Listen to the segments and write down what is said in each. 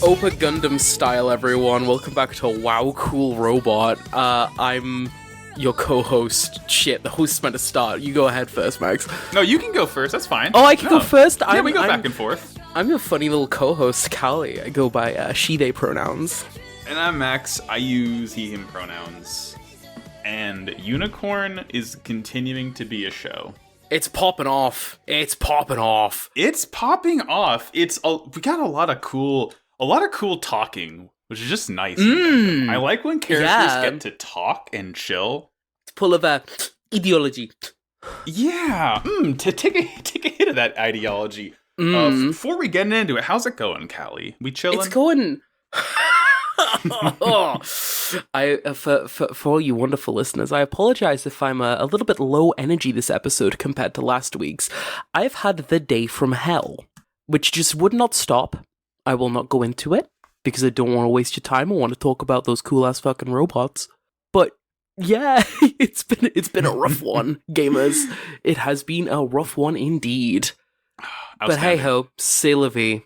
Opa Gundam style, everyone. Welcome back to Wow Cool Robot. I'm your co-host. Shit, the host's meant to start. You go ahead first, Max. No, you can go first. That's fine. Oh, I can go first? Yeah, we go back and forth. I'm your funny little co-host, Callie. I go by she, they pronouns. And I'm Max. I use he, him pronouns. And Unicorn is continuing to be a show. It's popping off. It's popping off. It's popping off. We got a lot of cool talking, which is just nice. I like when characters get to talk and chill. It's full of ideology. Yeah. To take a hit of that ideology. Before we get into it, how's it going, Callie? We chilling? It's going. For all you wonderful listeners, I apologize if I'm a little bit low energy this episode compared to last week's. I've had the day from hell, which just would not stop. I will not go into it because I don't want to waste your time. I want to talk about those cool ass fucking robots. But yeah, it's been a rough one, gamers. It has been a rough one indeed. But hey ho, c'est la vie.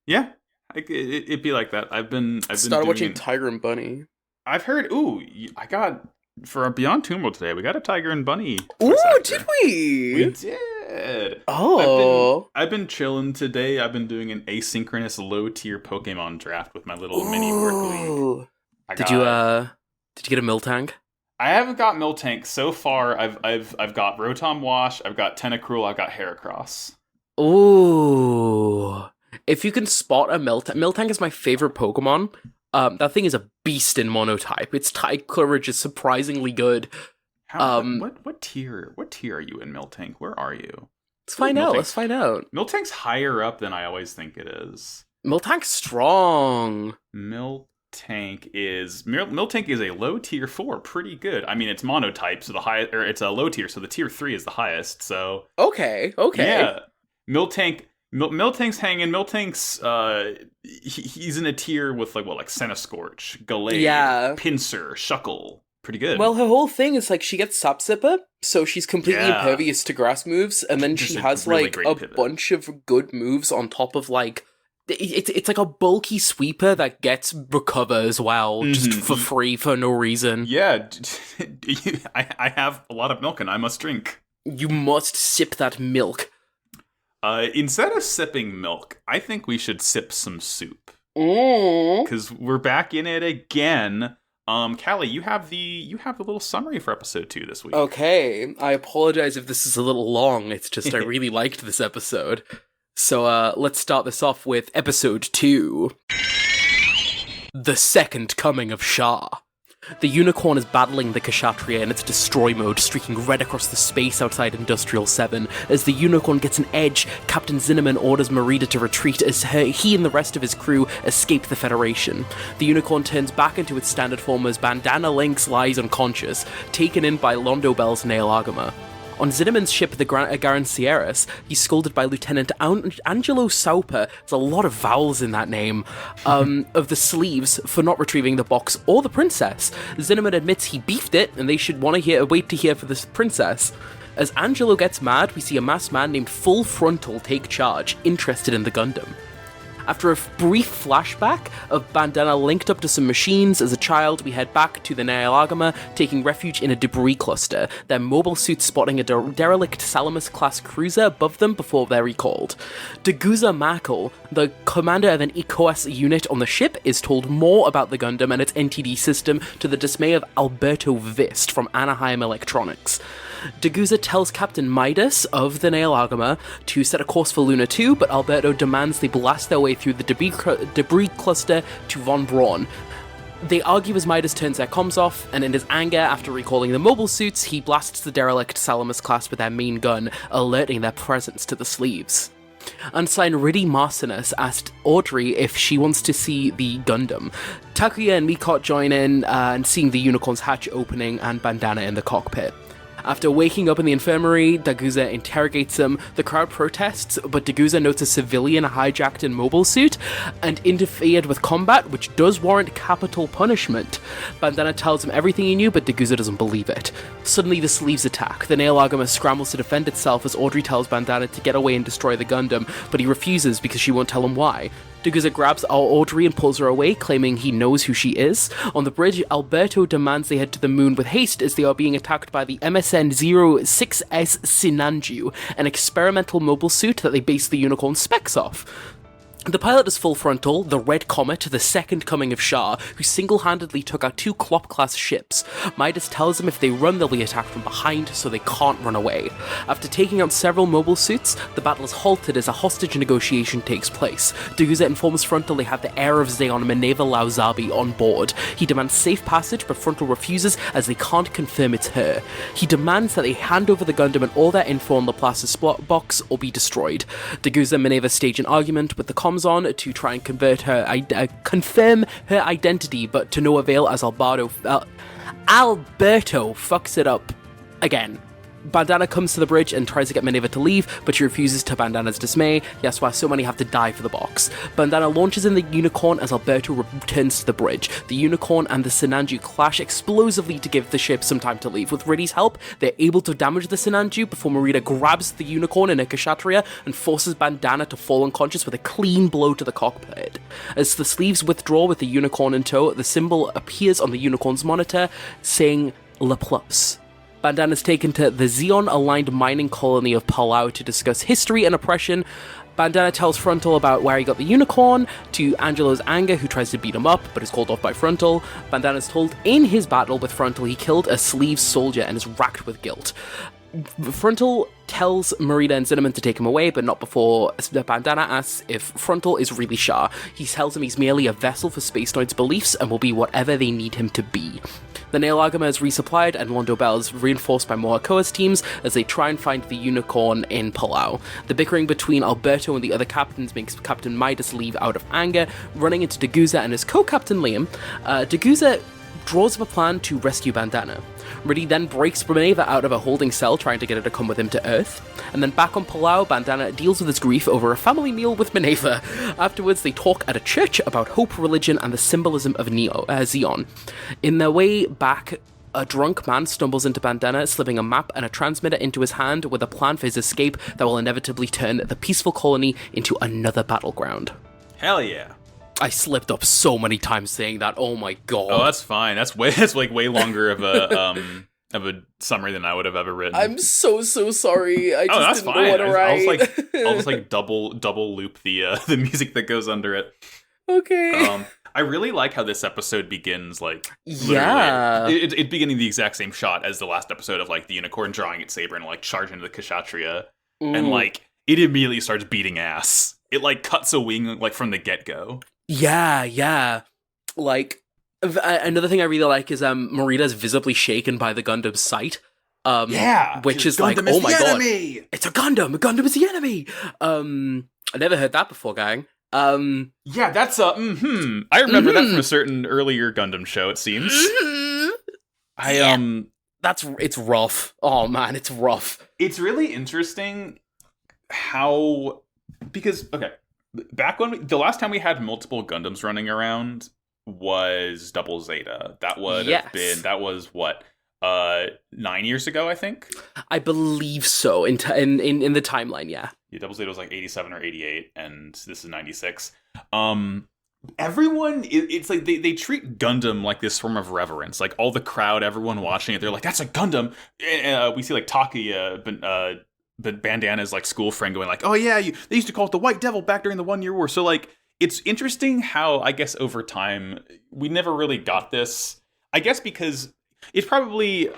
Yeah. It'd be like that. I've been started watching Tiger and Bunny. I've heard. I got for a Beyond Tomb World today. We got a Tiger and Bunny. Ooh, did we? We did. Oh, I've been chilling today. I've been doing an asynchronous low tier Pokemon draft with my little mini work league. Did you get a Miltank? I haven't got Miltank so far. I've got Rotom Wash. I've got Tentacruel. I've got Heracross. Ooh. If you can spot a Miltank is my favorite Pokemon. That thing is a beast in monotype. Its type coverage is surprisingly good. What tier are you in Miltank? Where are you? Let's find out. Miltank's higher up than I always think it is. Miltank's strong. Miltank is a low tier 4, pretty good. I mean, it's monotype, so it's a low tier, so the tier 3 is the highest. So okay. Yeah, Miltank's hanging. Miltank's he's in a tier with like Centiskorch, Gallade, Pinsir, Shuckle. Pretty good. Well, her whole thing is like she gets Sap Sipper, so she's completely impervious to grass moves, and then she has really a bunch of good moves on top of like it's like a bulky sweeper that gets recover as well, just for free for no reason. Yeah, I have a lot of milk and I must drink. You must sip that milk. Instead of sipping milk, I think we should sip some soup. Because we're back in it again. Callie, you have the little summary for episode 2 this week. Okay, I apologize if this is a little long. It's just I really liked this episode. So let's start this off with episode 2. The Second Coming of Shah. The Unicorn is battling the Kshatriya in its destroy mode, streaking red across the space outside Industrial 7. As the Unicorn gets an edge, Captain Zinneman orders Merida to retreat as he and the rest of his crew escape the Federation. The Unicorn turns back into its standard form as Bandana Lynx lies unconscious, taken in by Londo Bell's Nail Agama. On Zinneman's ship, the Garancieras, he's scolded by Lieutenant Angelo Sauper, there's a lot of vowels in that name, of the Sleeves for not retrieving the box or the princess. Zinneman admits he beefed it, and they should wait to hear for this princess. As Angelo gets mad, we see a masked man named Full Frontal take charge, interested in the Gundam. After a brief flashback of Bandana linked up to some machines as a child, we head back to the Nail Agama, taking refuge in a debris cluster, their mobile suits spotting a derelict Salamis-class cruiser above them before they're recalled. Deguza Makel, the commander of an ECOAS unit on the ship, is told more about the Gundam and its NTD system to the dismay of Alberto Vist from Anaheim Electronics. Deguza tells Captain Midas of the Nail Agama to set a course for Luna 2, but Alberto demands they blast their way through the debris cluster to Von Braun. They argue as Midas turns their comms off, and in his anger after recalling the mobile suits, he blasts the derelict Salamis class with their main gun, alerting their presence to the Sleeves. Unsigned Riddy Marcinus asked Audrey if she wants to see the Gundam. Takuya and Mikot join in, and seeing the Unicorn's hatch opening and Bandana in the cockpit. After waking up in the infirmary, Daguza interrogates him. The crowd protests, but Daguza notes a civilian hijacked in mobile suit and interfered with combat, which does warrant capital punishment. Bandana tells him everything he knew, but Daguza doesn't believe it. Suddenly, the Sleeves attack. The Nail Argama scrambles to defend itself as Audrey tells Bandana to get away and destroy the Gundam, but he refuses because she won't tell him why. Daguza grabs Audrey and pulls her away, claiming he knows who she is. On the bridge, Alberto demands they head to the moon with haste as they are being attacked by the MSN-06S Sinanju, an experimental mobile suit that they base the Unicorn specs off. The pilot is Full Frontal, the Red Comet, the second coming of Shah, who single-handedly took out 2 Klopp-class ships. Midas tells them if they run, they'll be attacked from behind, so they can't run away. After taking out several mobile suits, the battle is halted as a hostage negotiation takes place. Daguza informs Frontal they have the heir of Zeon, Maneva Lauzabi, on board. He demands safe passage, but Frontal refuses as they can't confirm it's her. He demands that they hand over the Gundam and all their info on Laplace's box or be destroyed. Daguza and Maneva stage an argument with the comms on to try and confirm her identity, but to no avail as Alberto fucks it up again. Bandana comes to the bridge and tries to get Maneva to leave, but she refuses to Bandana's dismay. That's why so many have to die for the box. Bandana launches in the Unicorn as Alberto returns to the bridge. The Unicorn and the Sinanju clash explosively to give the ship some time to leave. With Riddy's help, they're able to damage the Sinanju before Marita grabs the Unicorn in her Kshatriya and forces Bandana to fall unconscious with a clean blow to the cockpit. As the Sleeves withdraw with the Unicorn in tow, the symbol appears on the Unicorn's monitor, saying Laplace. Bandana is taken to the Zeon-aligned mining colony of Palau to discuss history and oppression. Bandana tells Frontal about where he got the Unicorn, to Angelo's anger, who tries to beat him up, but is called off by Frontal. Bandana is told in his battle with Frontal he killed a Sleeve soldier and is racked with guilt. Frontal tells Marita and Cinnamon to take him away, but not before Bandana asks if Frontal is really Shah. He tells him he's merely a vessel for Space Noid's beliefs and will be whatever they need him to be. The Nail Argama is resupplied and Londo Bell is reinforced by Moakoa's teams as they try and find the Unicorn in Palau. The bickering between Alberto and the other captains makes Captain Midas leave out of anger, running into Daguza and his co-captain Liam. Daguza draws up a plan to rescue Bandana. Riddy then breaks Maneva out of a holding cell, trying to get her to come with him to Earth. And then back on Palau, Bandana deals with his grief over a family meal with Maneva. Afterwards, they talk at a church about hope, religion, and the symbolism of Zeon. In their way back, a drunk man stumbles into Bandana, slipping a map and a transmitter into his hand with a plan for his escape that will inevitably turn the peaceful colony into another battleground. Hell yeah. I slipped up so many times saying that. Oh my god. Oh, that's fine. That's way longer of a summary than I would have ever written. I'm so sorry. I just didn't know what to write. I'll just like double loop the music that goes under it. Okay. I really like how this episode begins. Like, yeah, it's beginning the exact same shot as the last episode of like the Unicorn drawing its saber and like charging into the Kshatriya, and like it immediately starts beating ass. It like cuts a wing like from the get go. Yeah. Like, another thing I really like is Marita's visibly shaken by the Gundam's sight. Which is like, oh my god, it's a Gundam! A Gundam is the enemy! I never heard that before, gang. Yeah, that's I remember that from a certain earlier Gundam show, it seems. It's rough. Oh man, it's rough. It's really interesting how, because, okay, back when the last time we had multiple Gundams running around was Double Zeta. That would have been, that was what, 9 years ago, I think? I believe so, in the timeline, yeah. Yeah, Double Zeta was like 87 or 88, and this is 96. Everyone, it's like they treat Gundam like this form of reverence. Like, all the crowd, everyone watching it, they're like, that's a Gundam! We see, like, Taki, but Bandana's like school friend going like, oh yeah, they used to call it the White Devil back during the 1 Year War. So like, it's interesting how, I guess over time, we never really got this. I guess because it's probably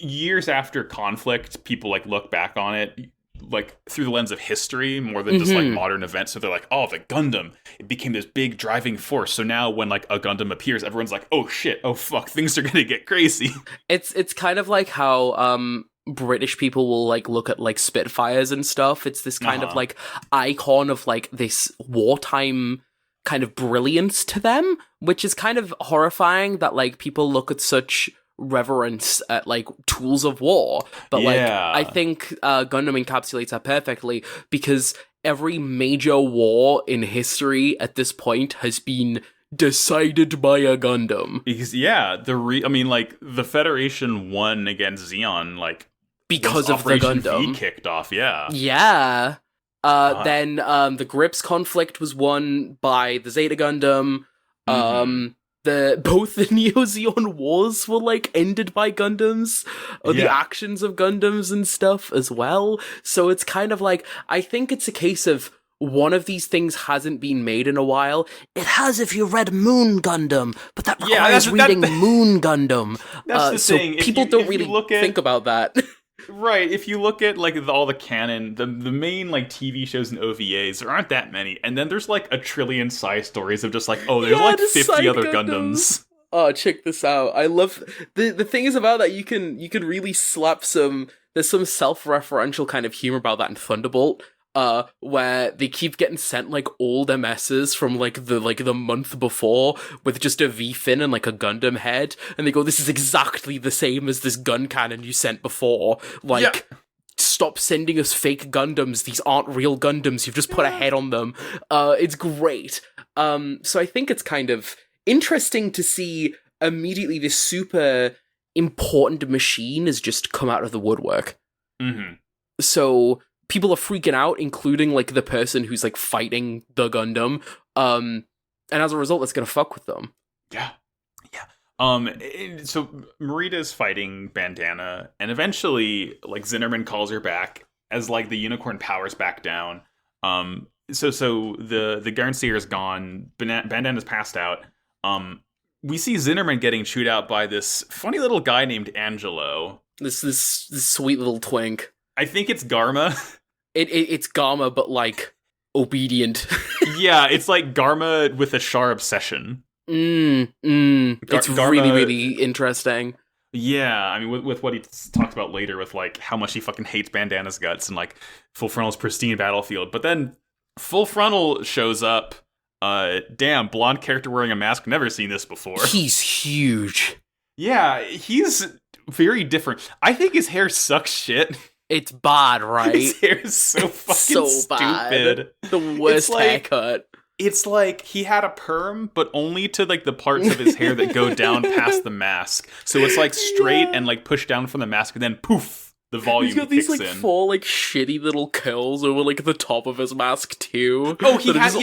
years after conflict, people like look back on it like through the lens of history more than just like modern events. So they're like, oh, the Gundam, it became this big driving force. So now when like a Gundam appears, everyone's like, oh shit, oh fuck, things are gonna get crazy. It's kind of like how British people will like look at like Spitfires and stuff. It's this kind of like icon of like this wartime kind of brilliance to them, which is kind of horrifying that like people look at such reverence at like tools of war. But like I think Gundam encapsulates that perfectly, because every major war in history at this point has been decided by a Gundam. Because I mean, like, the Federation won against Zeon, like, because of the Gundam. V kicked off, yeah. Yeah. Then the Grips conflict was won by the Zeta Gundam. Both the Neo-Zeon wars were like ended by Gundams, or the actions of Gundams and stuff as well. So it's kind of like, I think it's a case of one of these things hasn't been made in a while. It has if you read Moon Gundam, but that requires reading Moon Gundam. That's the thing. People don't really think about that. Right, if you look at, like, all the canon, the main, like, TV shows and OVAs, there aren't that many. And then there's, like, a trillion side stories of just, like, there's, like, 50 other Gundams. Oh, check this out. I love... The thing is about that, you can really slap there's some self-referential kind of humor about that in Thunderbolt, where they keep getting sent, like, old MSs from, like, the month before with just a V-fin and, like, a Gundam head, and they go, this is exactly the same as this gun cannon you sent before. Like, stop sending us fake Gundams. These aren't real Gundams. You've just put a head on them. It's great. So I think it's kind of interesting to see immediately this super important machine has just come out of the woodwork. Mm-hmm. So people are freaking out, including, like, the person who's, like, fighting the Gundam. And as a result, that's gonna fuck with them. Yeah. So Marita's fighting Bandana, and eventually, like, Zinnerman calls her back as, like, the unicorn powers back down. So the Garnseer is gone. Bandana's passed out. We see Zinnerman getting chewed out by this funny little guy named Angelo. This sweet little twink. I think it's Garma. It's Garma, but, like, obedient. Yeah, it's like Garma with a Char obsession. It's Garma, really, really interesting. Yeah, I mean, with what he talks about later, with, like, how much he fucking hates Bandana's guts and, like, Full Frontal's pristine battlefield. But then Full Frontal shows up. Damn, blonde character wearing a mask. Never seen this before. He's huge. Yeah, he's very different. I think his hair sucks shit. It's bad, right? His hair is so fucking stupid. The worst haircut. It's like he had a perm, but only to, like, the parts of his hair that go down past the mask. So it's, like, straight and, like, pushed down from the mask, and then poof, the volume kicks in. He's got these, like, 4, like, shitty little curls over, like, the top of his mask, too. Oh, he has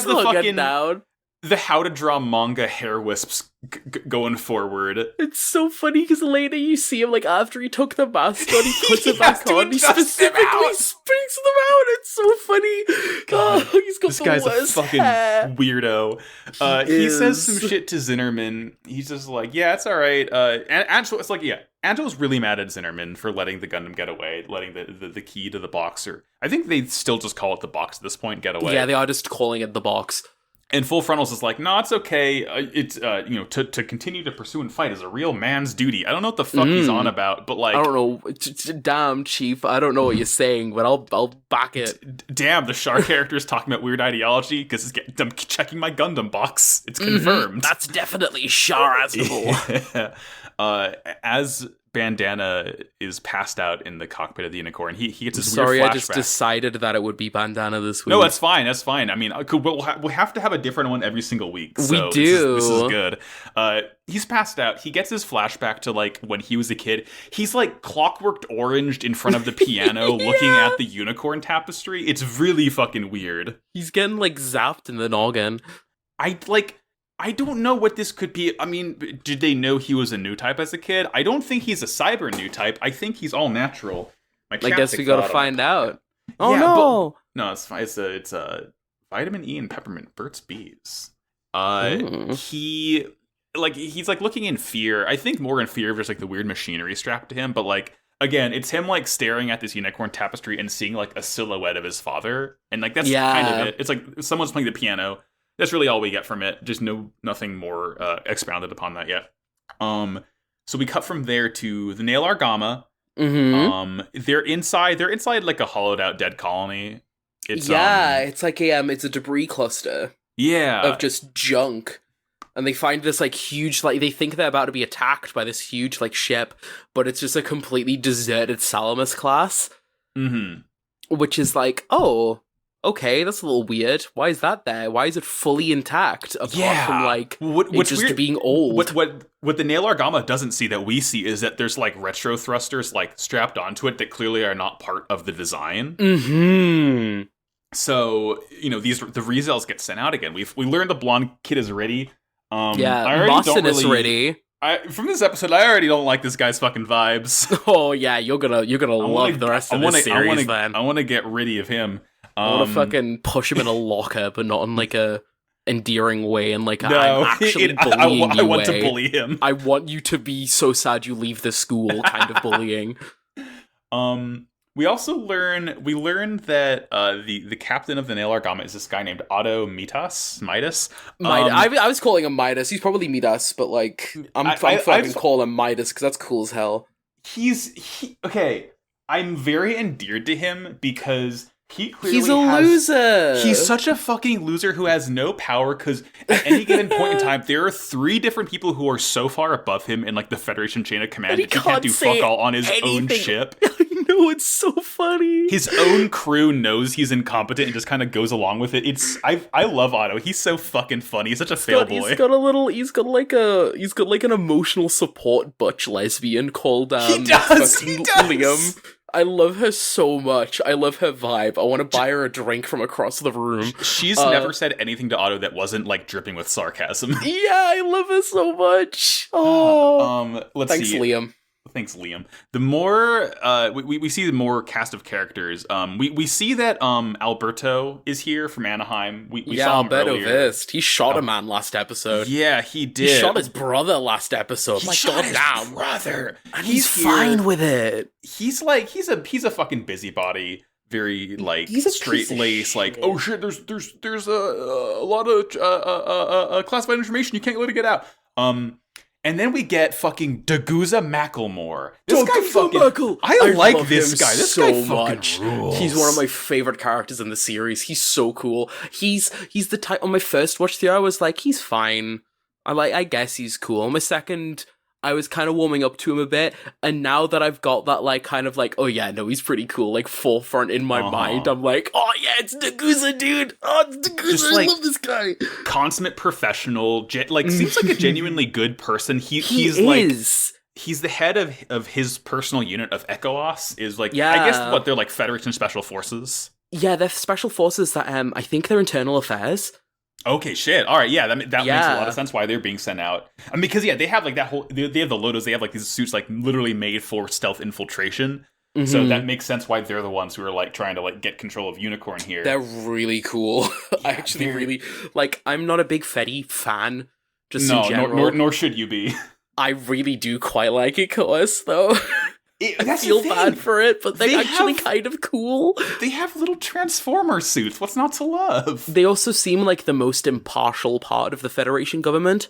the fucking... down. The how to draw manga hair wisps going forward. It's so funny because later you see him, like, after he took the mask on, he puts it back on, he specifically springs them out. It's so funny. God, he's got this guy's a fucking weirdo. He says some shit to Zinnerman. He's just like, yeah, it's all right. It's like, yeah, Angelo's really mad at Zinnerman for letting the Gundam get away, letting the key to the box, or I think they still just call it the box at this point, get away. Yeah, they are just calling it the box. And Full Frontal's is like, no, it's okay. It's to continue to pursue and fight is a real man's duty. I don't know what the fuck he's on about, but, like, I don't know. Damn, Chief, I don't know what you're saying, but I'll back it. Damn, the Char character is talking about weird ideology because I'm checking my Gundam box. It's confirmed. That's definitely Char-asable. As Bandana is passed out in the cockpit of the unicorn, he gets his weird flashback. I just decided that it would be Bandana this week. No, that's fine. I mean, we'll have to have a different one every single week. So we do. This is good. He's passed out. He gets his flashback to, like, when he was a kid. He's, like, clockworked oranged in front of the piano looking at the unicorn tapestry. It's really fucking weird. He's getting, like, zapped in the noggin. I don't know what this could be. I mean, did they know he was a new type as a kid? I don't think he's a cyber new type. I think he's all natural. I guess we gotta find out. Oh, yeah, no! No, it's fine. It's vitamin E and peppermint, Burt's Bees. He's like looking in fear. I think more in fear of just, like, the weird machinery strapped to him. But, like, again, it's him, like, staring at this unicorn tapestry and seeing, like, a silhouette of his father. And, like, that's kind of it. It's like someone's playing the piano. That's really all we get from it. Just nothing more expounded upon that yet. So we cut from there to the Nail Argama. Mm-hmm. They're inside like a hollowed out dead colony. It's like it's a debris cluster. Yeah. Of just junk. and they find this, like, huge, like, they think they're about to be attacked by this huge, like, ship, but it's just a completely deserted Salamis class. Mm-hmm. Which is like, oh, okay, that's a little weird. Why is that there? Why is it fully intact, apart from, like, what's just weird, being old? What the Nail Argama doesn't see that we see is that there's, like, retro thrusters, like, strapped onto it that clearly are not part of the design. Mm-hmm. So, you know, the Rezels get sent out again. We learned the blonde kid is ready. Martin is ready. From this episode, I already don't like this guy's fucking vibes. Oh yeah, you're gonna love the rest of this series. Then I want to get rid of him. I want to fucking push him in a locker, but not in, like, a endearing way, and, like, no, I'm actually bullying you. I want to bully him. I want you to be so sad you leave the school, kind of bullying. We also learn that the captain of the Nail Argama is this guy named Otto Midas. I was calling him Midas. He's probably Midas, but, like, I'm fucking calling him Midas because that's cool as hell. Okay. I'm very endeared to him because he clearly he's a loser. He's such a fucking loser who has no power because at any given point in time, there are 3 different people who are so far above him in, like, the Federation chain of command that he can't do fuck all on his own ship. I know, it's so funny. His own crew knows he's incompetent and just kind of goes along with it. I love Otto. He's so fucking funny. He's such a fail boy. He's got an emotional support butch lesbian called he does. Liam. I love her so much. I love her vibe. I want to buy her a drink from across the room. She's never said anything to Otto that wasn't, like, dripping with sarcasm. Yeah, I love her so much. Oh, Thanks, Liam. Thanks, Liam. The more we see the more cast of characters. We see that Alberto is here from Anaheim. We saw him Alberto earlier. Vist. He shot a man last episode. Yeah, he did. He shot his brother last episode. He shot his brother, and he's fine with it. He's a fucking busybody. Very, like, straight lace. Like, oh shit, there's a lot of classified information you can't let it get out. And then we get fucking Daguza Macklemore. This guy fucking... I like this guy. This guy fucking rules. He's one of my favorite characters in the series. He's so cool. He's the type... On my first watch through, I was like, he's fine. I guess he's cool. On my second, I was kind of warming up to him a bit. And now that I've got that, like, kind of like, oh yeah, no, he's pretty cool, like, forefront in my mind, I'm like, oh yeah, it's Daguza, dude. Oh, it's Daguza. Just, like, I love this guy. Consummate professional. Seems like a genuinely good person. He's the head of his personal unit of Echoos. Is, like, I guess what they're, like, Federation Special Forces. Yeah, they're special forces that, I think they're internal affairs. Okay, shit. All right, yeah, that makes a lot of sense why they're being sent out. I mean, because, yeah, they have, like, that whole... They have the Lotos, they have, like, these suits, like, literally made for stealth infiltration. Mm-hmm. So that makes sense why they're the ones who are, like, trying to, like, get control of Unicorn here. They're really cool. I actually really... Like, I'm not a big Fetty fan, in general. Nor should you be. I really do quite like Echoos, though. I feel bad for it, but they're actually kind of cool. They have little Transformer suits. What's not to love? They also seem like the most impartial part of the Federation government.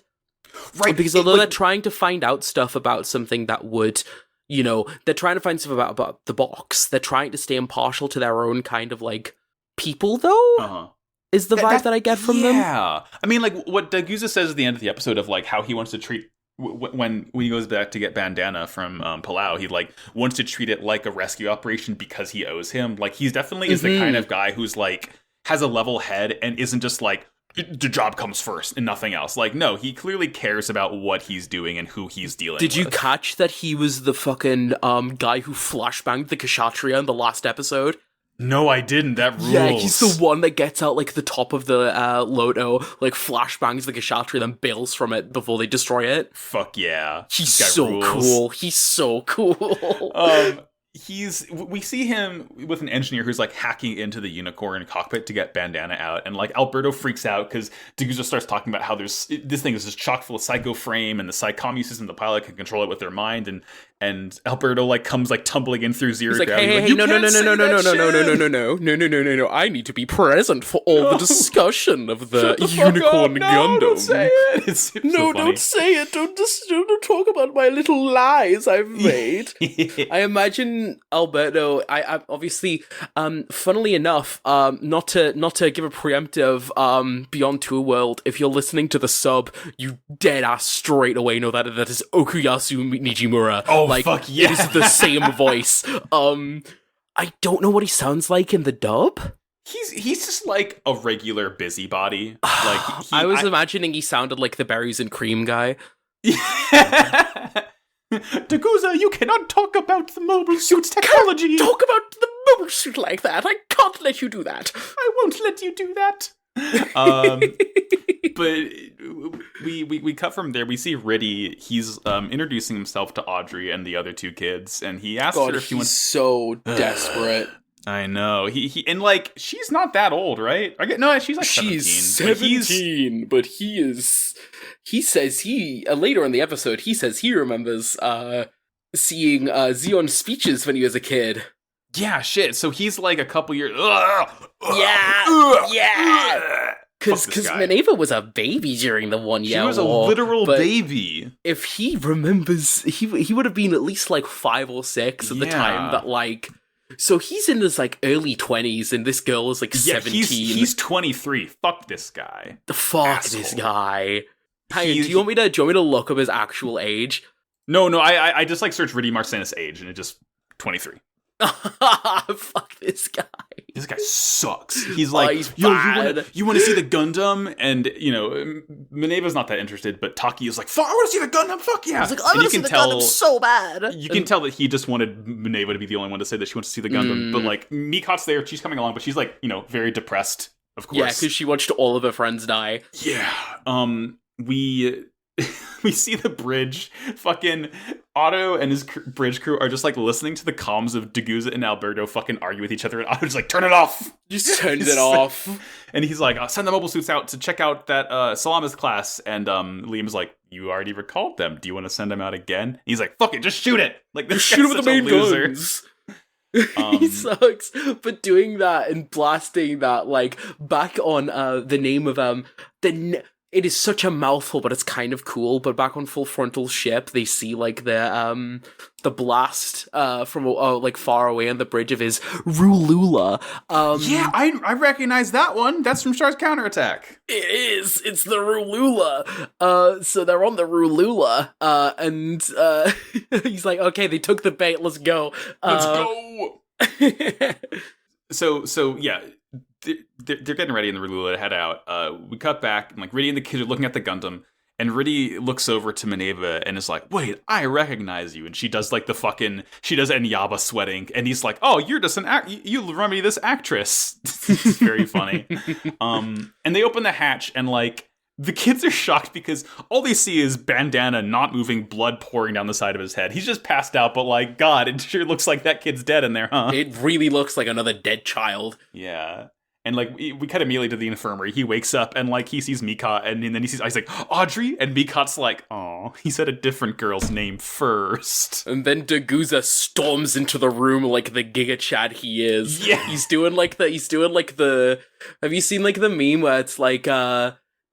Right. Because although they're trying to find out stuff about something that would, you know, they're trying to find stuff about the box, they're trying to stay impartial to their own kind of, like, people, though? Uh-huh. Is the vibe that I get from them. Yeah. I mean, like, what Daguza says at the end of the episode of, like, how he wants to treat... When he goes back to get Bandana from Palau, he, like, wants to treat it like a rescue operation because he owes him. Like, he's definitely is the kind of guy who's, like, has a level head and isn't just, like, the job comes first and nothing else. Like, no, he clearly cares about what he's doing and who he's dealing with. Did you catch that he was the fucking guy who flashbanged the Kshatriya in the last episode? No, I didn't. That rules. Yeah, he's the one that gets out, like, the top of the Loto, like, flashbangs the Kshatriya, then bails from it before they destroy it. Fuck yeah. He's so cool. He's so cool. We see him with an engineer who's, like, hacking into the Unicorn cockpit to get Bandana out, and, like, Alberto freaks out because Daguza starts talking about how this thing is just chock full of psycho frame, and the psychomu system, the pilot can control it with their mind, and And Alberto like comes like tumbling in through zero He's like, gravity. hey, no, I need to be present for all the discussion of the Unicorn Gundam. Don't say it. It's so funny. Don't say it. Don't talk about my little lies I've made. I imagine Alberto. I obviously, funnily enough, not to give a preemptive Beyond Two World. If you're listening to the sub, you dead ass straight away know that is Okuyasu Nijimura. Oh, fuck yeah. It is the same voice. I don't know what he sounds like in the dub. He's just like a regular busybody. Like I was imagining he sounded like the berries and cream guy. Daguza, you cannot talk about the mobile suit's technology. Can't talk about the mobile suit like that. I can't let you do that. I won't let you do that. But we cut from there. We see Riddy. He's introducing himself to Audrey and the other two kids, and he asks her if he wants. So desperate. I know. He and like she's not that old, right? No, she's like 17. She's 17, but he is. He says later in the episode he says he remembers seeing Xion's speeches when he was a kid. Yeah, shit. So he's like a couple years. Yeah. Because Minerva was a baby during the 1 year war. She was a literal baby. If he remembers, he would have been at least like 5 or 6 at the time that like. So he's in his like early 20s, and this girl is like 17. He's 23. Fuck this guy. This guy. Hang on, do you want me to look up his actual age? No. I just like search Riddy Marcinus' age, and it just 23. Fuck this guy. This guy sucks. He's like, he's yo, bad. you want to see the Gundam? And, you know, Minerva's not that interested, but Taki is like, fuck, I want to see the Gundam, fuck yeah. He's like, I want to see the Gundam so bad. You can tell that he just wanted Minerva to be the only one to say that she wants to see the Gundam. But, like, Mikot's there, she's coming along, but she's, like, you know, very depressed, of course. Yeah, because she watched all of her friends die. Yeah. We see the bridge. Fucking Otto and his bridge crew are just like listening to the comms of Daguza and Alberto fucking argue with each other, and Otto's like, turn it off! Just turns it off. And he's like, send the mobile suits out to check out that Salama's class. And Liam's like, you already recalled them. Do you want to send them out again? And he's like, fuck it, just shoot it! Like, this shoot him with the main loser. guns. He sucks, but doing that and blasting that, like, back on the name of it is such a mouthful, but it's kind of cool. But back on Full Frontal Ship, they see like the blast from like far away on the bridge of his Rulula. Yeah, I recognize that one. That's from Star's Counterattack. It is. It's the Rulula. So they're on the Rulula, and he's like, "Okay, they took the bait. Let's go. Let's go." So yeah. They're getting ready in the Rulula to head out. We cut back, and like Riddy and the kids are looking at the Gundam, and Riddy looks over to Minerva and is like, "Wait, I recognize you." And she does like she does Enyaba sweating, and he's like, "Oh, you're just you remind me of this actress." It's very funny. And they open the hatch, and like the kids are shocked because all they see is bandana not moving, blood pouring down the side of his head. He's just passed out, but like, God, it sure looks like that kid's dead in there, huh? It really looks like another dead child. Yeah. And, like, we cut immediately to the infirmary. He wakes up, and, like, he sees Mikot, and then he sees, he's like, Audrey? And Mikot's like, oh, he said a different girl's name first. And then Daguza storms into the room like the Giga Chad he is. Yeah. He's doing, like, the... Have you seen, like, the meme where it's, like,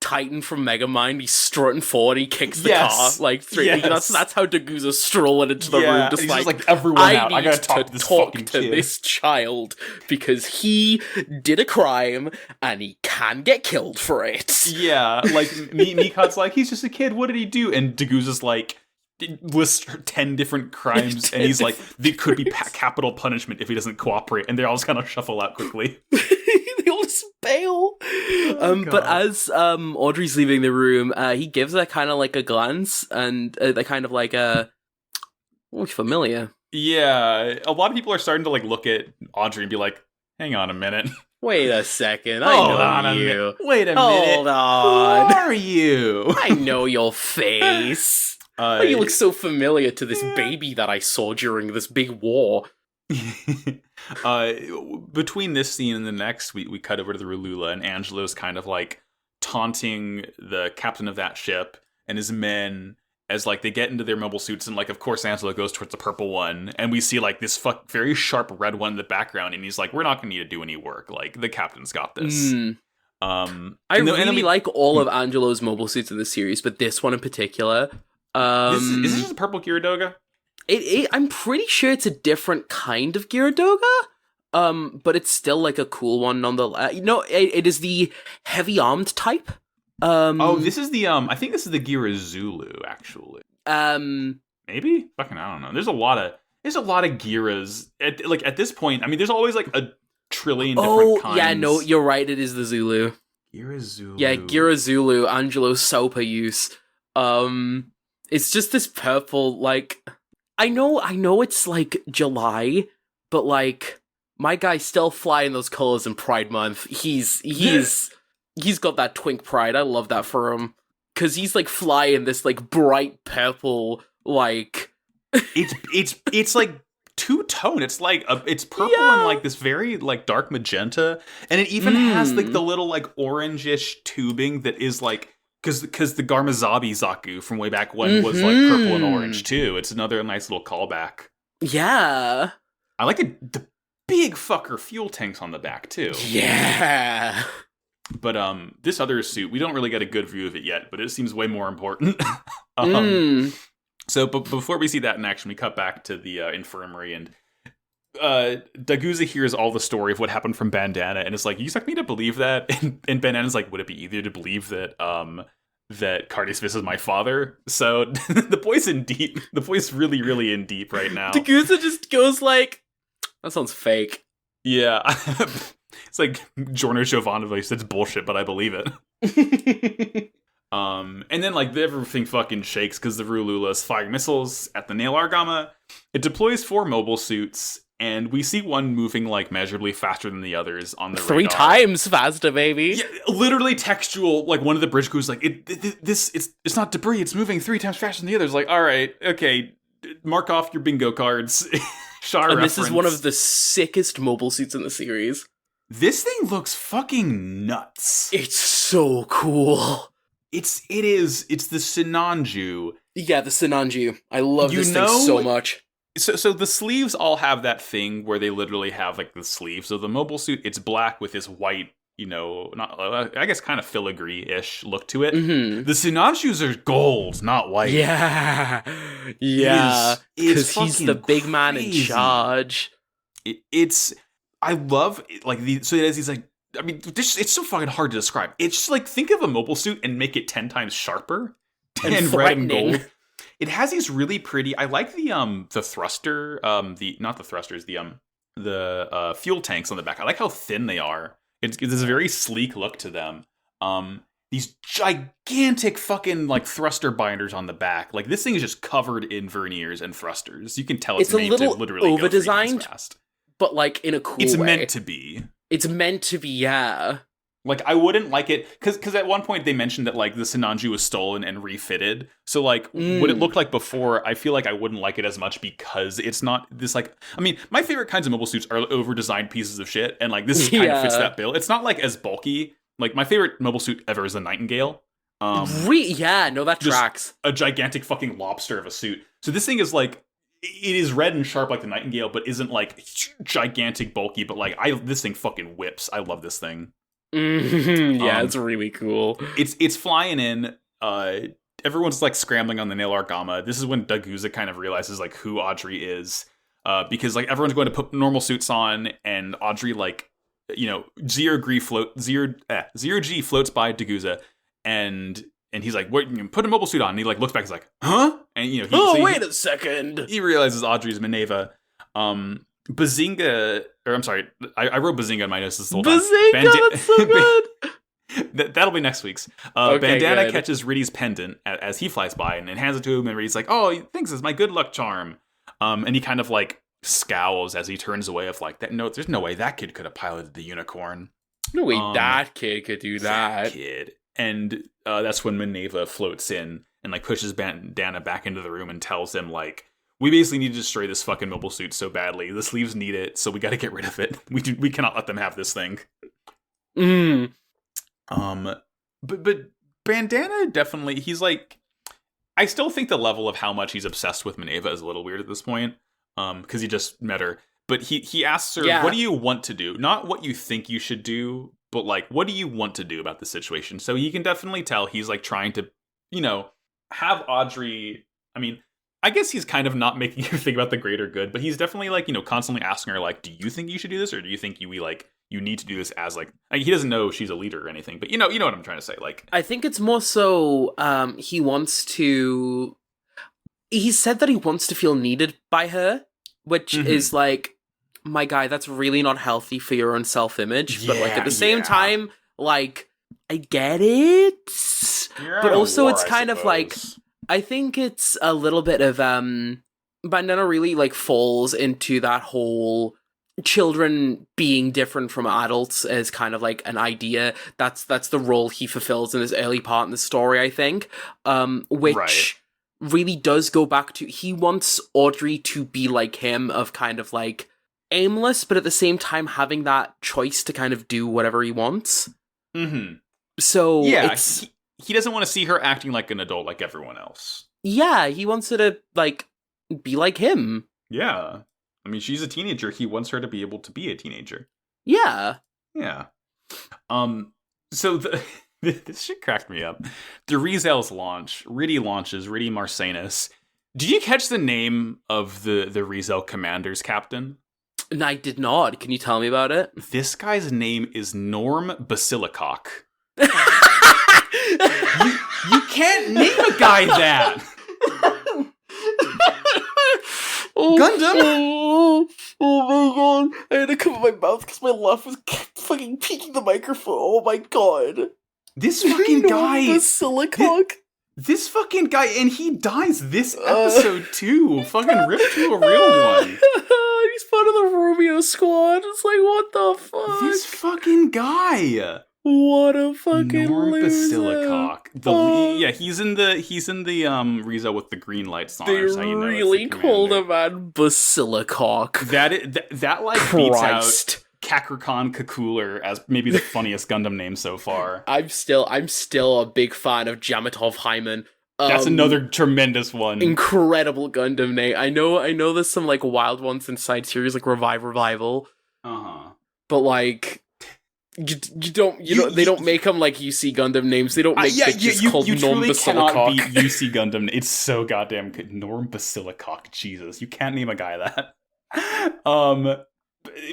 Titan from Megamind, he's strutting forward, he kicks the car, like, that's how Daguza's strolling into the room, just like everyone out. I gotta talk to this fucking kid. This child, because he did a crime, and he can get killed for it. Yeah, like, Mikot's like, he's just a kid, what did he do? And Daguza's like, lists 10 different crimes, and he's like, there could be capital punishment if he doesn't cooperate, and they all just kind of shuffle out quickly. They all just bail. But as Audrey's leaving the room, he gives her kind of like a glance, and they kind of like familiar. Yeah, a lot of people are starting to like look at Audrey and be like, hang on a minute. Wait a second, I know you. Wait a minute. Hold on. Who are you? I know your face. Why you look so familiar to this baby that I saw during this big war? Between this scene and the next, we cut over to the Rulula, and Angelo's kind of like taunting the captain of that ship and his men, as like they get into their mobile suits, and like of course Angelo goes towards the purple one, and we see like this very sharp red one in the background, and he's like, we're not gonna need to do any work, like the captain's got this. I really like all of Angelo's mobile suits in the series, but this one in particular. Is this just a purple Gyaradoga? I'm pretty sure it's a different kind of Gyaradoga. But it's still like a cool one nonetheless. It is the heavy armed type. This is the I think this is the Girazulu, actually. Maybe? Fucking I don't know. There's a lot of Giras at this point. I mean, there's always like a trillion different kinds. Yeah, no, you're right, it is the Zulu. Girazulu. Yeah, Girazulu, Angelo's Sopa use. It's just this purple, like I know it's like July, but like my guy's still flying those colors in Pride Month. He's got that twink pride. I love that for him. Cause he's like flying this like bright purple, like it's like two-tone. It's like it's purple and like this very like dark magenta, and it even has like the little like orangish tubing that is like because the Garmazabi Zaku from way back when was like purple and orange too. It's another nice little callback. Yeah, I like the big fucker fuel tanks on the back too. Yeah. But this other suit, we don't really get a good view of it yet, but it seems way more important. So, but before we see that in action, we cut back to the infirmary, and Daguza hears all the story of what happened from Bandana, and is like, "You expect me to believe that?" And Bandana's like, "Would it be easier to believe that that Cardius is my father?" So the boy's in deep. The boy's really, really in deep right now. Daguza just goes like, "That sounds fake." Yeah. It's like Giorno Giovanni says bullshit, but I believe it. And then like everything fucking shakes because the Rulula is firing missiles at the Nail Argama. It deploys 4 mobile suits, and we see one moving like measurably faster than the others on the 3 radar. times faster, baby. Yeah, literally textual. Like one of the bridge crews, like it's not debris. It's moving 3 times faster than the others. Like, all right, okay, mark off your bingo cards. And this is one of the sickest mobile suits in the series. This thing looks fucking nuts. It's so cool. It's the Sinanju. Yeah, the Sinanju. I love this thing so much. So the sleeves all have that thing where they literally have like the sleeves of the mobile suit. It's black with this white, not I guess kind of filigree-ish look to it. Mm-hmm. The Sinanjus are gold, not white. Yeah, because he's the big man in charge. I love like so it has these like. I mean, it's so fucking hard to describe. It's just like, think of a mobile suit and make it 10 times sharper and red and gold. It has these really pretty. I like the thruster. Not the thrusters. The fuel tanks on the back. I like how thin they are. It's a very sleek look to them. These gigantic fucking like thruster binders on the back. Like this thing is just covered in verniers and thrusters. You can tell it's made a little to literally over designed, go 3 times fast. But like in a cool way. It's meant to be. It's meant to be, yeah. Like, I wouldn't like it, because at one point they mentioned that, like, the Sinanju was stolen and refitted. So, like, what it looked like before, I feel like I wouldn't like it as much because it's not this, like... I mean, my favorite kinds of mobile suits are over-designed pieces of shit, and, like, this kind of fits that bill. It's not, like, as bulky. Like, my favorite mobile suit ever is the Nightingale. That tracks. A gigantic fucking lobster of a suit. So this thing is, like... It is red and sharp like the Nightingale, but isn't like gigantic, bulky. But like, this thing fucking whips. I love this thing. Yeah, it's really cool. It's flying in. Everyone's like scrambling on the Nail Argama. This is when Daguza kind of realizes like who Audrey is, because like everyone's going to put normal suits on, and Audrey like Zero G floats by Daguza, and he's like, "What? Put a mobile suit on." And he like looks back. He's like, "Huh?" And wait a second. He realizes Audrey's Minerva. Bazinga, or I'm sorry, I wrote Bazinga in my notes this whole time. Bazinga, that's so good. That'll be next week's. Bandana catches Riddy's pendant as he flies by and hands it to him, and Riddy's like, "Oh, he thinks it's my good luck charm." And he kind of like scowls as he turns away of like, "No, there's no way that kid could have piloted the unicorn. No way that kid could do that." Kid. And that's when Minerva floats in and like pushes Bandana back into the room and tells him like, "We basically need to destroy this fucking mobile suit so badly. The sleeves need it, so we got to get rid of it. We cannot let them have this thing." But Bandana definitely, he's like, I still think the level of how much he's obsessed with Minerva is a little weird at this point, because he just met her. But he asks her, what do you want to do? Not what you think you should do, but like, what do you want to do about the situation? So you can definitely tell he's like trying to, have Audrey. I mean, I guess he's kind of not making her think about the greater good, but he's definitely like, constantly asking her like, do you think you should do this? Or do you think you need to do this as like, I mean, he doesn't know she's a leader or anything, but you know what I'm trying to say. Like, I think it's more so, he said that he wants to feel needed by her, which is like, my guy, that's really not healthy for your own self-image. But like at the same time, like, I get it. But also it's kind of like, I think it's a little bit of, Bandana really like falls into that whole children being different from adults as kind of like an idea. That's the role he fulfills in his early part in the story, I think. Which really does go back to, he wants Audrey to be like him, of kind of like aimless, but at the same time having that choice to kind of do whatever he wants. So he doesn't want to see her acting like an adult like everyone else. Yeah, he wants her to like be like him. Yeah. I mean, she's a teenager. He wants her to be able to be a teenager. Yeah. Yeah. So this shit cracked me up. The Rizel's launch. Riddy launches. Riddy Marsanus. Did you catch the name of the Rizel commander's captain? And I did not. Can you tell me about it? This guy's name is Norm Basilicock. you can't name a guy that. Gundam. Oh my god! I had to cover my mouth because my laugh was fucking peeking the microphone. Oh my god! This fucking guy, Basilicock. This fucking guy, and he dies this episode too. Fucking ripped to a real one. He's part of the Romeo squad. It's like, what the fuck? This fucking guy. What a fucking Norm loser. Basilicock. He's in the Rizo with the green lights on. They really called him man Basilicock. That like beats out Kakrakan Kakuler as maybe the funniest Gundam name so far. I'm still a big fan of Jamatov Hyman. That's another tremendous one. Incredible Gundam name. I know there's some like wild ones inside series like Revival. But like they don't make them like UC Gundam names. They don't make bitches called Norm Basilicock. Cannot beat UC Gundam. It's so goddamn good. Norm Basilicock. Jesus, you can't name a guy that.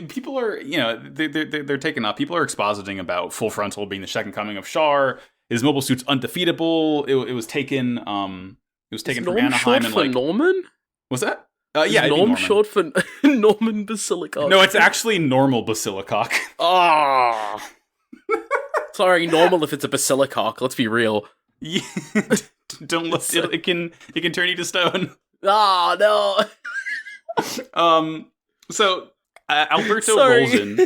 People are, they're taken up. People are expositing about Full Frontal being the second coming of Char. His mobile suit's undefeatable. It was taken. It was taken from Anaheim and like Norman. Was that? Norm short for Norman Basilicock. No, it's actually Normal Basilicock. Sorry, normal if it's a Basilicock. Let's be real. Yeah. Don't look. It can turn you to stone. No. So Alberto rolls in.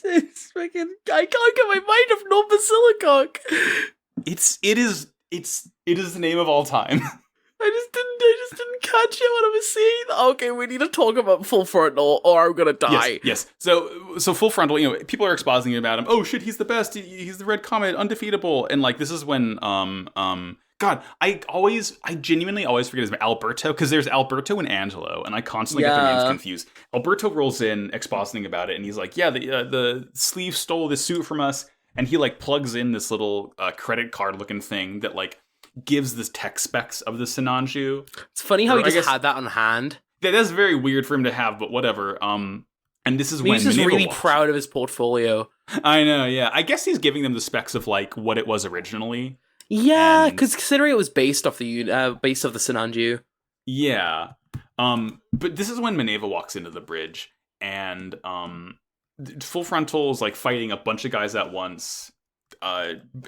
It's fucking, I can't get my mind off Norm Basilicock. It is the name of all time. I just didn't catch it when I was seeing. Okay, we need to talk about Full Frontal, or I'm gonna die. Yes. So Full Frontal, people are expositing about him. Oh shit, he's the best. He's the Red Comet, undefeatable. And like this is when God, I genuinely always forget his name, Alberto, because there's Alberto and Angelo, and I constantly get their names confused. Alberto rolls in, expositing about it, and he's like, yeah, the sleeve stole this suit from us, and he like plugs in this little credit card looking thing that like gives the tech specs of the Sinanju. It's funny how he just had that on hand. That's very weird for him to have, but whatever. And this is when he's just really proud of his portfolio. I know, yeah. I guess he's giving them the specs of like what it was originally. Yeah, because considering it was based off the Sinanju. Yeah. But this is when Minerva walks into the bridge, and Full Frontal is like fighting a bunch of guys at once.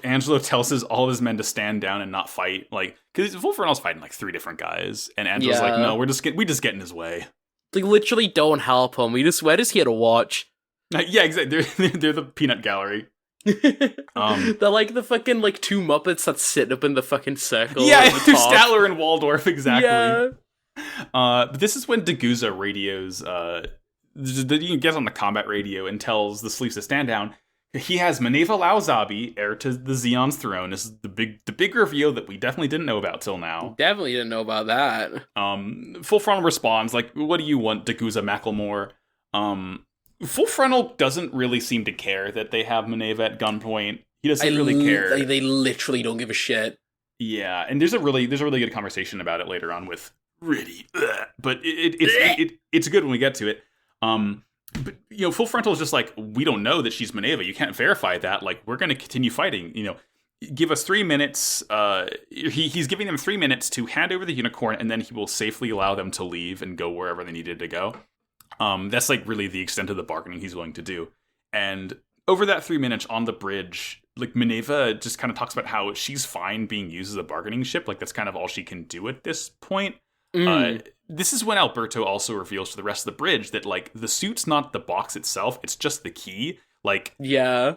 Angelo tells all of his men to stand down and not fight, like, because Full Frontal's fighting like 3 different guys, and Angelo's like, no, we just get in his way. Like, literally don't help him. We're just here to watch. Yeah, exactly. They're the peanut gallery. They're like the fucking like 2 Muppets that sit up in the fucking circle. Yeah, they're Statler and Waldorf, exactly. Yeah. But this is when Deguza radios. You can get on the combat radio and tells the Sleeves to stand down He has Maneva Lauzabi, heir to the Zeon's throne. This is the big reveal that we definitely didn't know about till now. Definitely didn't know about that. Full Frontal responds, like, what do you want, Daguza Macklemore? Full Frontal doesn't really seem to care that they have Maneva at gunpoint. He doesn't really care. They literally don't give a shit. Yeah, and there's a really good conversation about it later on with Riddy. But it's good when we get to it. But, Full Frontal is just like, we don't know that she's Maneva. You can't verify that. Like, we're going to continue fighting. Give us 3 minutes. He's giving them 3 minutes to hand over the unicorn, and then he will safely allow them to leave and go wherever they needed to go. That's like really the extent of the bargaining he's willing to do. And over that 3 minutes on the bridge, like, Maneva just kind of talks about how she's fine being used as a bargaining ship. Like, that's kind of all she can do at this point. This is when Alberto also reveals to the rest of the bridge that, like, the suit's not the box itself, it's just the key. Like, yeah,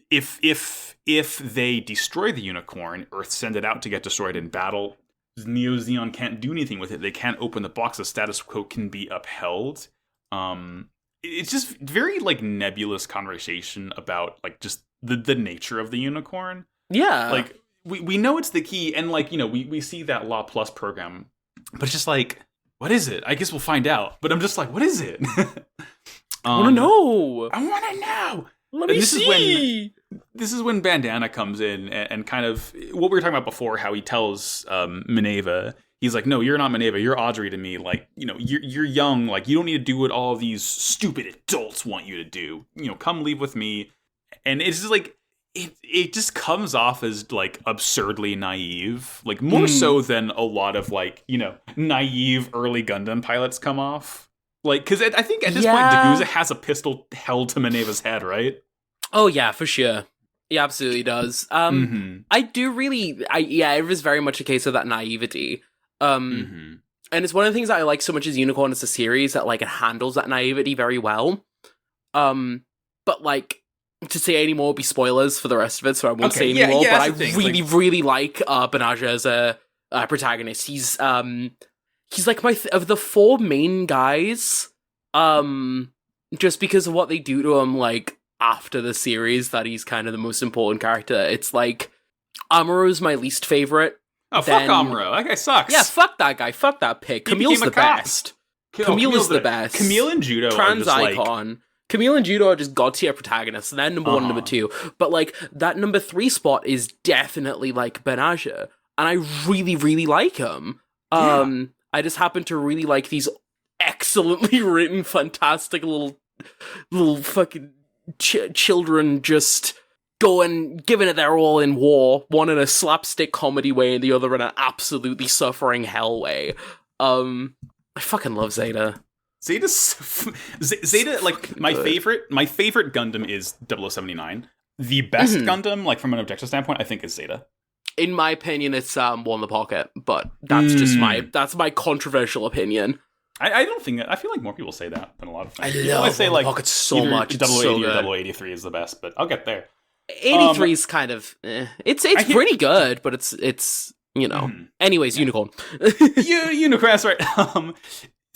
if they destroy the unicorn or send it out to get destroyed in battle, Neo Zeon can't do anything with it. They can't open the box. The status quo can be upheld. It's just very, like, nebulous conversation about, like, just the nature of the unicorn. Yeah, like, we know it's the key, and, like, we see that Law Plus program, but it's just like, what is it? I guess we'll find out. But I'm just like, what is it? I want to know. I want to know. Let me see. This is when Bandana comes in and kind of what we were talking about before, how he tells Maneva, he's like, no, you're not Maneva. You're Audrey to me. Like, you're young. Like, you don't need to do what all these stupid adults want you to do. Come leave with me. And it's just like, it just comes off as, like, absurdly naive, like, more so than a lot of, like, naive early Gundam pilots come off. Like, because I think at this point, Daguza has a pistol held to Maneva's head, right? Oh, yeah, for sure. He absolutely does. I do really, it was very much a case of that naivety. And it's one of the things that I like so much as Unicorn as a series, that, like, it handles that naivety very well. But, like, to say any more would be spoilers for the rest of it, so I won't say any more. But I really like Benaja as a protagonist. He's like of the 4 main guys, just because of what they do to him, like, after the series, that he's kind of the most important character. It's like, Amuro's my least favorite. Oh, fuck Amuro. That guy sucks. Yeah, fuck that guy. Fuck that pig. Camille's the best. Camille's the best. Camille and Judo trans are just icon. Like... Camille and Judo are just god tier protagonists, and they're number 1 and number 2. But, like, that number 3 spot is definitely, like, Benaja, and I really, really like him. I just happen to really like these excellently written, fantastic little fucking children just giving it their all in war, one in a slapstick comedy way and the other in an absolutely suffering hell way. I fucking love Zeta. Zeta, like, my favorite Gundam is 0079. The best Gundam, like, from an objective standpoint, I think is Zeta. In my opinion, it's One in the Pocket, but that's just my controversial opinion. I don't think that. I feel like more people say that than a lot of things. I love One in the Pocket so much. It's 080 or 083 is the best, but I'll get there. 83 is kind of it's pretty good, but it's Anyways, Unicorn. Unicorn, that's right.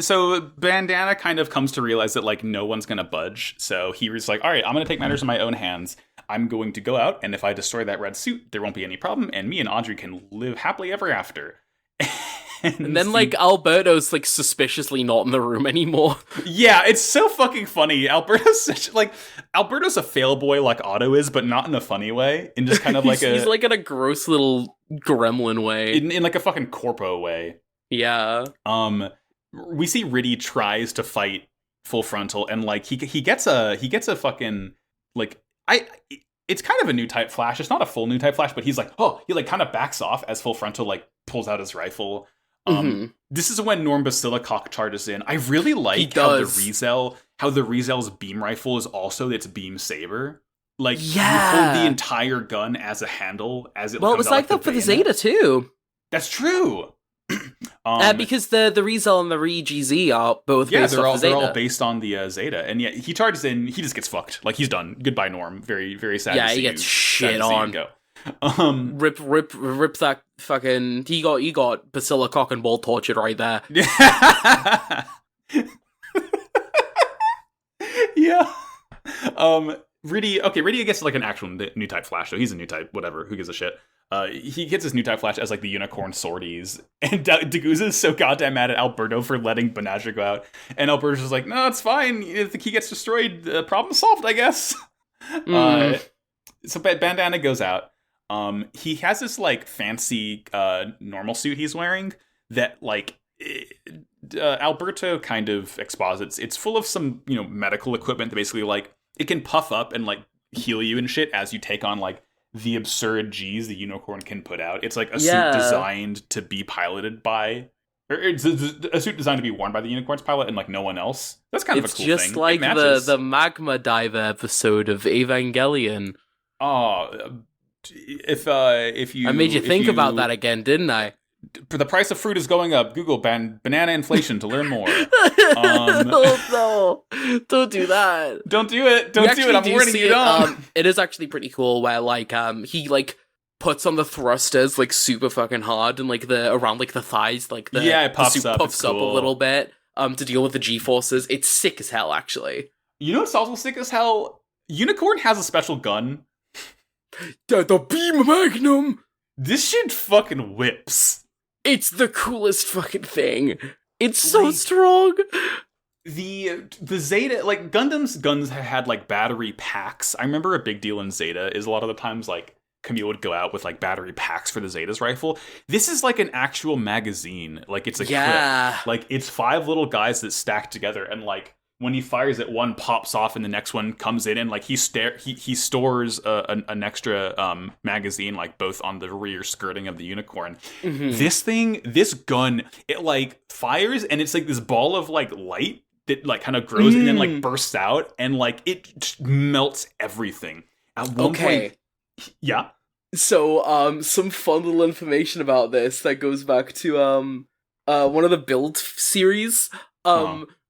So Bandana kind of comes to realize that, like, no one's going to budge. So he was like, all right, I'm going to take matters in my own hands. I'm going to go out, and if I destroy that red suit, there won't be any problem, and me and Audrey can live happily ever after. And then, like, Alberto's, like, suspiciously not in the room anymore. Yeah, it's so fucking funny. Alberto's a fail boy like Otto is, but not in a funny way. In just kind of like he's like in a gross little gremlin way. In like a fucking corpo way. Yeah. We see Riddy tries to fight Full Frontal, and, like, he gets a fucking, like, it's kind of a new type flash. It's not a full new type flash, but he's like, he, like, kind of backs off as Full Frontal, like, pulls out his rifle. This is when Norm Basilicock charges in. I really like how the Rizel's beam rifle is also its beam saber. Like, you hold the entire gun as a handle as it. Well, it was like that for the Zeta too. That's true. Because the Rizel and the Re-GZ are both based off the Zeta. They're all based on the Zeta, and yet he charges in. He just gets fucked. Like, he's done. Goodbye, Norm. Very, very sad. Yeah, to see he gets you. shit on. Go. Rip that fucking. He got Basilicock and Ball tortured right there. Yeah. Riddy gets like an actual new type Flash, so he's a new type, whatever, who gives a shit. He gets his new type Flash as like the unicorn sorties, and Deguza is so goddamn mad at Alberto for letting Banasher go out, and Alberto's just like, no, it's fine, if the key gets destroyed, problem solved, I guess. So Bandana goes out. He has this like fancy normal suit he's wearing that like Alberto kind of exposits. It's full of some, you know, medical equipment that basically like it can puff up and like heal you and shit as you take on like the absurd G's the unicorn can put out. It's like a suit designed to be piloted by, or it's a suit designed to be worn by the unicorn's pilot and like no one else. That's kind of a cool thing. It's just like the Magma Diver episode of Evangelion. Oh, if you... I made you think about that again, didn't I? The price of fruit is going up. Google banana inflation to learn more. No, don't do that. Don't do it. Don't do it. I'm warning you. It is actually pretty cool where like he like puts on the thrusters like super fucking hard and like the around like the thighs, like it puffs up a little bit to deal with the G-forces. It's sick as hell, actually. You know what's also sick as hell? Unicorn has a special gun. The Beam Magnum. This shit fucking whips. It's the coolest fucking thing. It's so strong. The Zeta, like Gundam's guns had like battery packs. I remember a big deal in Zeta is a lot of the times like Camille would go out with like battery packs for the Zeta's rifle. This is like an actual magazine. Like it's a clip. Like it's 5 little guys that stack together, and like when he fires it, one pops off and the next one comes in, and like he stores an extra magazine like both on the rear skirting of the unicorn. This gun, it like fires and it's like this ball of like light that like kind of grows and then like bursts out, and like it just melts everything. At one point, yeah. So some fun little information about this that goes back to one of the build series.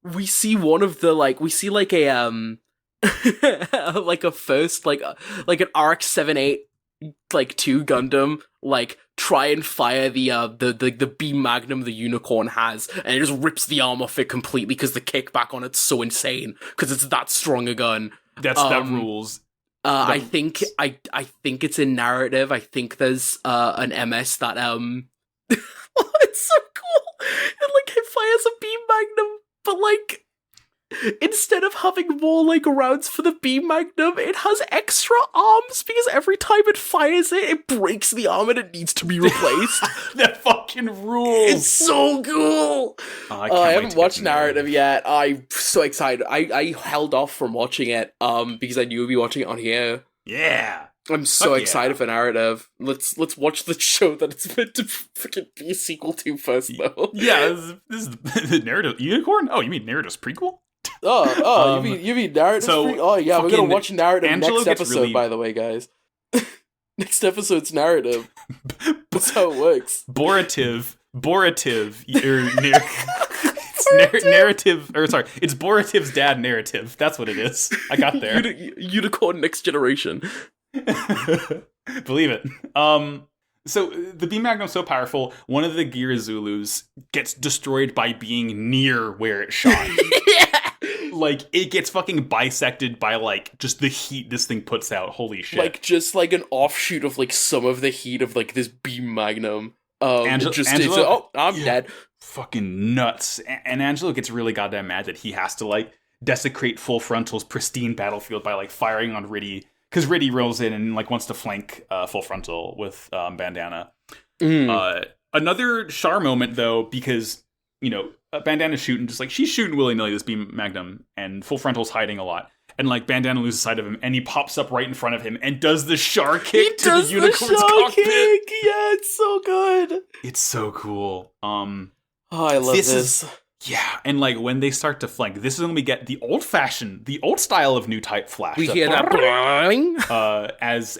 We see one of the like a like a first like an RX-78 like 2 Gundam like try and fire the beam magnum the unicorn has, and it just rips the arm off it completely because the kickback on it's so insane because it's that strong a gun. That rules. I think it's in narrative. I think there's an MS that it's so cool. It fires a beam magnum. But, like, instead of having more, like, rounds for the beam magnum, it has extra arms because every time it fires it, it breaks the arm and it needs to be replaced. That fucking rules! It's so cool! I haven't watched narrative yet. I'm so excited. I held off from watching it because I knew we'd be watching it on here. Yeah! I'm so excited for narrative. Let's watch the show that it's meant to freaking be a sequel to first, though. Yeah, this is the narrative unicorn. Oh, you mean narrative's prequel? You mean narrative? Oh yeah, we're gonna watch narrative Angelo next episode. By the way, guys, next episode's narrative. That's how it works. Borrative. Narrative, or sorry, it's Borrative's dad narrative. That's what it is. I got there. Unicorn Next Generation. Believe it. So the beam magnum's so powerful, one of the Gear Zulus gets destroyed by being near where it shot. Like, it gets fucking bisected by, like, just the heat this thing puts out. Holy shit. Like, just, like, an offshoot of, like, some of the heat of, like, this beam magnum. Angelo, I'm dead. Fucking nuts. And Angelo gets really goddamn mad that he has to, like, desecrate Full Frontal's pristine battlefield by, like, firing on Riddy. Because Riddy rolls in and, like, wants to flank Full Frontal with Bandana. Another Char moment, though, because, you know, Bandana's shooting, just like, she's shooting willy-nilly this beam magnum, and Full Frontal's hiding a lot. And, like, Bandana loses sight of him, and he pops up right in front of him and does the Char kick to the unicorn's cockpit. Yeah, it's so good. It's so cool. I love this. Yeah, and, like, when they start to flank, this is when we get the old-fashioned, the old style of new type Flash. We hear that boing. As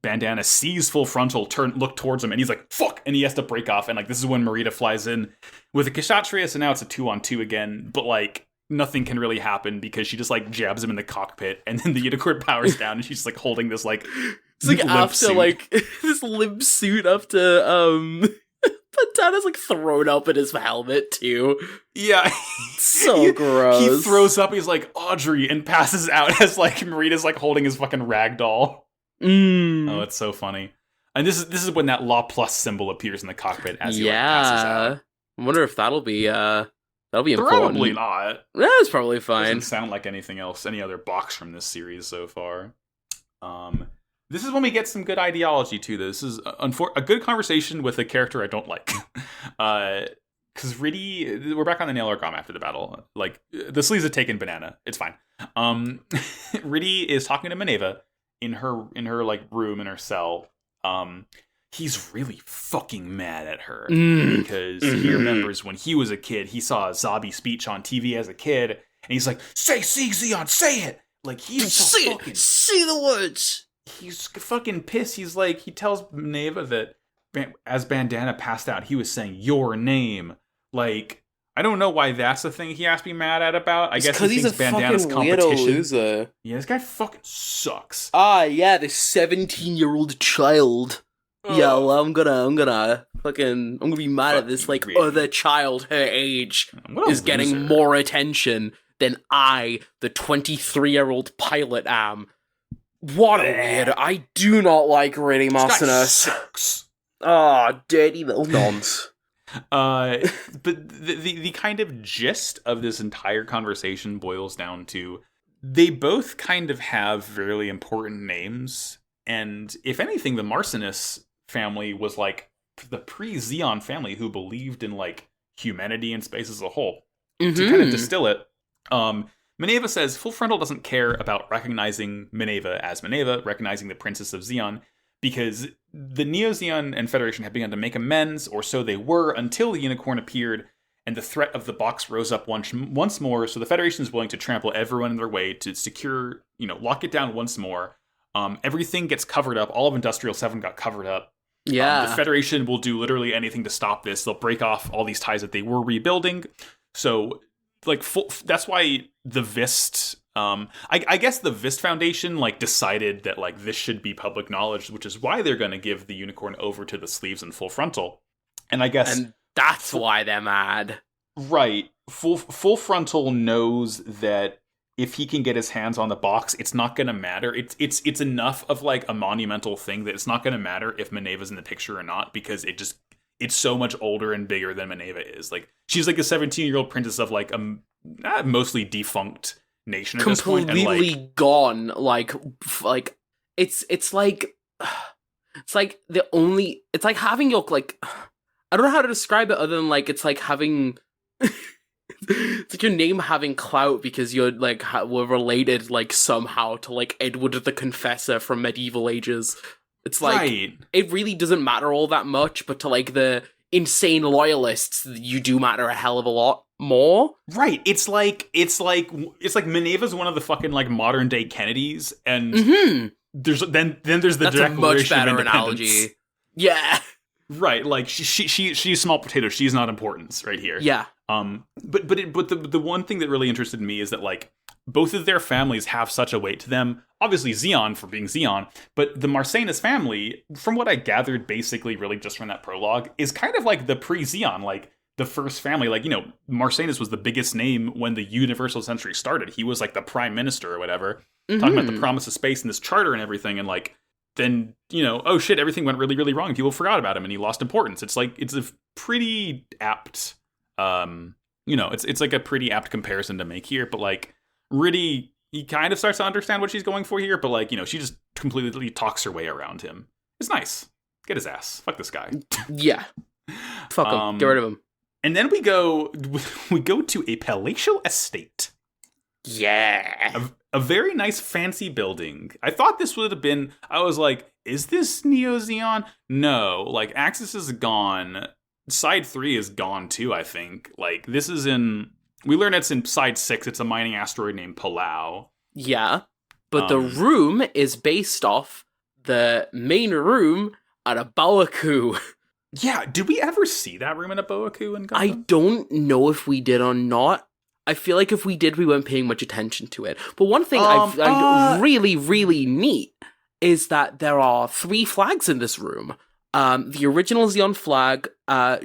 Bandana sees Full Frontal look towards him, and he's like, fuck, and he has to break off, and, like, this is when Marita flies in with a Kshatriya, so now it's a 2-on-2 again, but, like, nothing can really happen because she just, like, jabs him in the cockpit, and then the unicorn powers down, and she's just, like, holding this, like, it's like after, suit. Like, this limp suit after, Bandana's like thrown up in his helmet too. Yeah. So gross. He throws up, he's like, Audrey, and passes out as like Marina's like holding his fucking rag doll. Oh, it's so funny. And this is when that Law Plus symbol appears in the cockpit as he like, passes out. I wonder if that'll be important. Probably not. That's probably fine. Doesn't sound like anything else, any other box from this series so far. This is when we get some good ideology to this. This is a good conversation with a character I don't like. Because Riddy, we're back on the Nail-Orgom after the battle. Like, the sleeves have taken Banana. It's fine. Riddy is talking to Minerva in her like room in her cell. He's really fucking mad at her because he remembers when he was a kid, he saw a Zabi speech on TV as a kid, and he's like, "Say, Zeon, say it!" Like he's so fucking say the words. He's fucking pissed. He's like, he tells Minerva that as Bandana passed out, he was saying your name. Like, I don't know why that's the thing he has to be mad at about. I guess he thinks Bandana's competition. Loser. Yeah, this guy fucking sucks. Yeah, this 17-year-old child. Yeah, well, I'm gonna be mad at this, like, other child her age is getting more attention than I, the 23-year-old pilot, am. What a weird. I do not like Riddy Marcinus. Sucks. Dirty little nonce. But the kind of gist of this entire conversation boils down to they both kind of have really important names, and if anything, the Marcinus family was like the pre-Zeon family who believed in like humanity and space as a whole. To kind of distill it, Minerva says Full Frontal doesn't care about recognizing Minerva as Minerva, recognizing the Princess of Zeon, because the Neo-Zeon and Federation had begun to make amends, or so they were, until the Unicorn appeared, and the threat of the box rose up once more, so the Federation is willing to trample everyone in their way to secure, lock it down once more. Everything gets covered up. All of Industrial 7 got covered up. Yeah. The Federation will do literally anything to stop this. They'll break off all these ties that they were rebuilding. So, like, that's why the Vist... I guess the Vist Foundation, like, decided that, like, this should be public knowledge, which is why they're going to give the Unicorn over to the Sleeves and Full Frontal. And I guess... And that's why they're mad. Right. Full Frontal knows that if he can get his hands on the box, it's not going to matter. It's enough of, like, a monumental thing that it's not going to matter if Minerva's in the picture or not, because it's so much older and bigger than Minerva is. Like, she's like a 17-year-old princess of, like, a mostly defunct nation at this point. Completely and, gone. Like it's like the only, it's like having your, like, I don't know how to describe it other than, like, it's like having it's like your name having clout because you're, like, were related, like, somehow to, like, Edward the Confessor from medieval ages. It's like, right. It really doesn't matter all that much, but to, like, the insane loyalists, you do matter a hell of a lot more. Right. It's like Minerva's one of the fucking, like, modern day Kennedys, and there's the That's Declaration a much better of Independence. analogy. Yeah. Right. Like she's small potato. She's not importance right here. Yeah. But the one thing that really interested me is that, like, both of their families have such a weight to them. Obviously Zeon for being Zeon, but the Marcinus family, from what I gathered basically really just from that prologue, is kind of like the pre-Zeon, like the first family. Like, Marcinus was the biggest name when the Universal Century started. He was like the prime minister or whatever, talking about the promise of space and this charter and everything, and, like, then, oh shit, everything went really, really wrong and people forgot about him and he lost importance. It's like, it's a pretty apt, it's like a pretty apt comparison to make here, but, like, Riddy, he kind of starts to understand what she's going for here, but, like, she just completely talks her way around him. It's nice. Get his ass. Fuck this guy. Yeah. Fuck him. Get rid of him. And then we go to a palatial estate. Yeah. A very nice fancy building. I thought this would have been, I was like, is this Neo-Zeon? No. Like, Axis is gone. Side 3 is gone too, I think. Like, this is we learn it's in Side 6. It's a mining asteroid named Palau. Yeah. But the room is based off the main room at a Bawaku. Yeah, did we ever see that room in a Bawaku in Gundam? I don't know if we did or not. I feel like if we did, we weren't paying much attention to it. But one thing I find really, really neat is that there are 3 flags in this room. the original Xeon flag,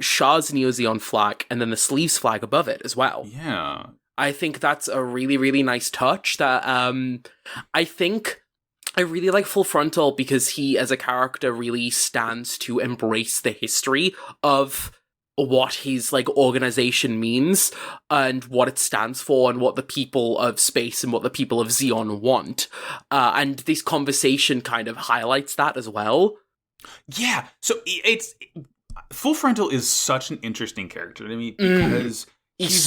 Shah's Neo Xeon flag, and then the sleeves flag above it as well. Yeah. I think that's a really, really nice touch that, I think I really like Full Frontal because he, as a character, really stands to embrace the history of what his, like, organization means and what it stands for and what the people of space and what the people of Xeon want. And this conversation kind of highlights that as well. Yeah, so it's Full Frontal is such an interesting character to me because he's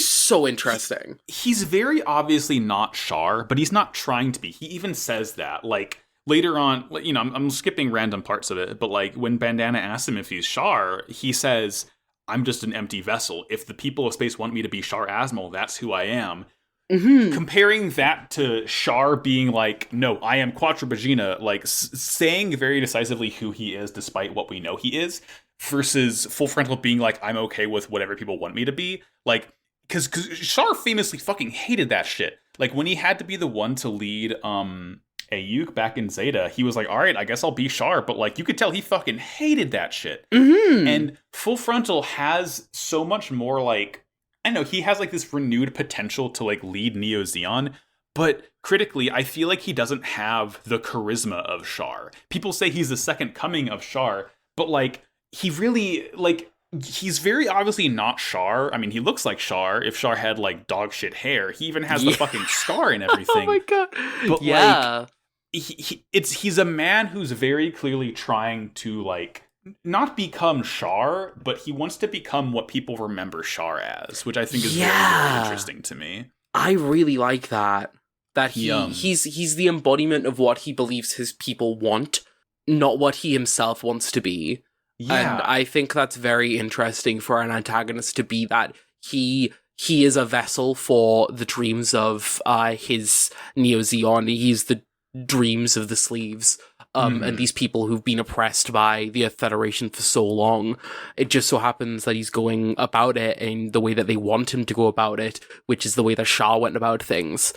so interesting. He's very obviously not Char, but he's not trying to be. He even says that, like, later on, you know, I'm skipping random parts of it, but like when Bandana asks him if he's Char, he says, "I'm just an empty vessel. If the people of space want me to be Char Azimuth, that's who I am." Mm-hmm. Comparing that to Char being like, "No, I am Quattro Vagina," like saying very decisively who he is despite what we know he is, versus Full Frontal being like, "I'm okay with whatever people want me to be." Like, because Char famously fucking hated that shit. Like, when he had to be the one to lead Ayuk back in Zeta, he was like, "All right, I guess I'll be Char," but like, you could tell he fucking hated that shit. Mm-hmm. And Full Frontal has so much more, like, I know he has like this renewed potential to like lead Neo Xeon, but critically, I feel like he doesn't have the charisma of Char. People say he's the second coming of Char, but like, he really, like, he's very obviously not Char. I mean, he looks like Char if Char had like dog shit hair. He even has the fucking scar and everything. Oh my god! But like, he's a man who's very clearly trying to like not become Char, but he wants to become what people remember Char as, which I think is very, very interesting to me. I really like that. That he's the embodiment of what he believes his people want, not what he himself wants to be. Yeah. And I think that's very interesting for an antagonist to be that he is a vessel for the dreams of his Neo Xeon. He's the dreams of the sleeves. And these people who've been oppressed by the Federation for so long. It just so happens that he's going about it in the way that they want him to go about it, which is the way that Shah went about things.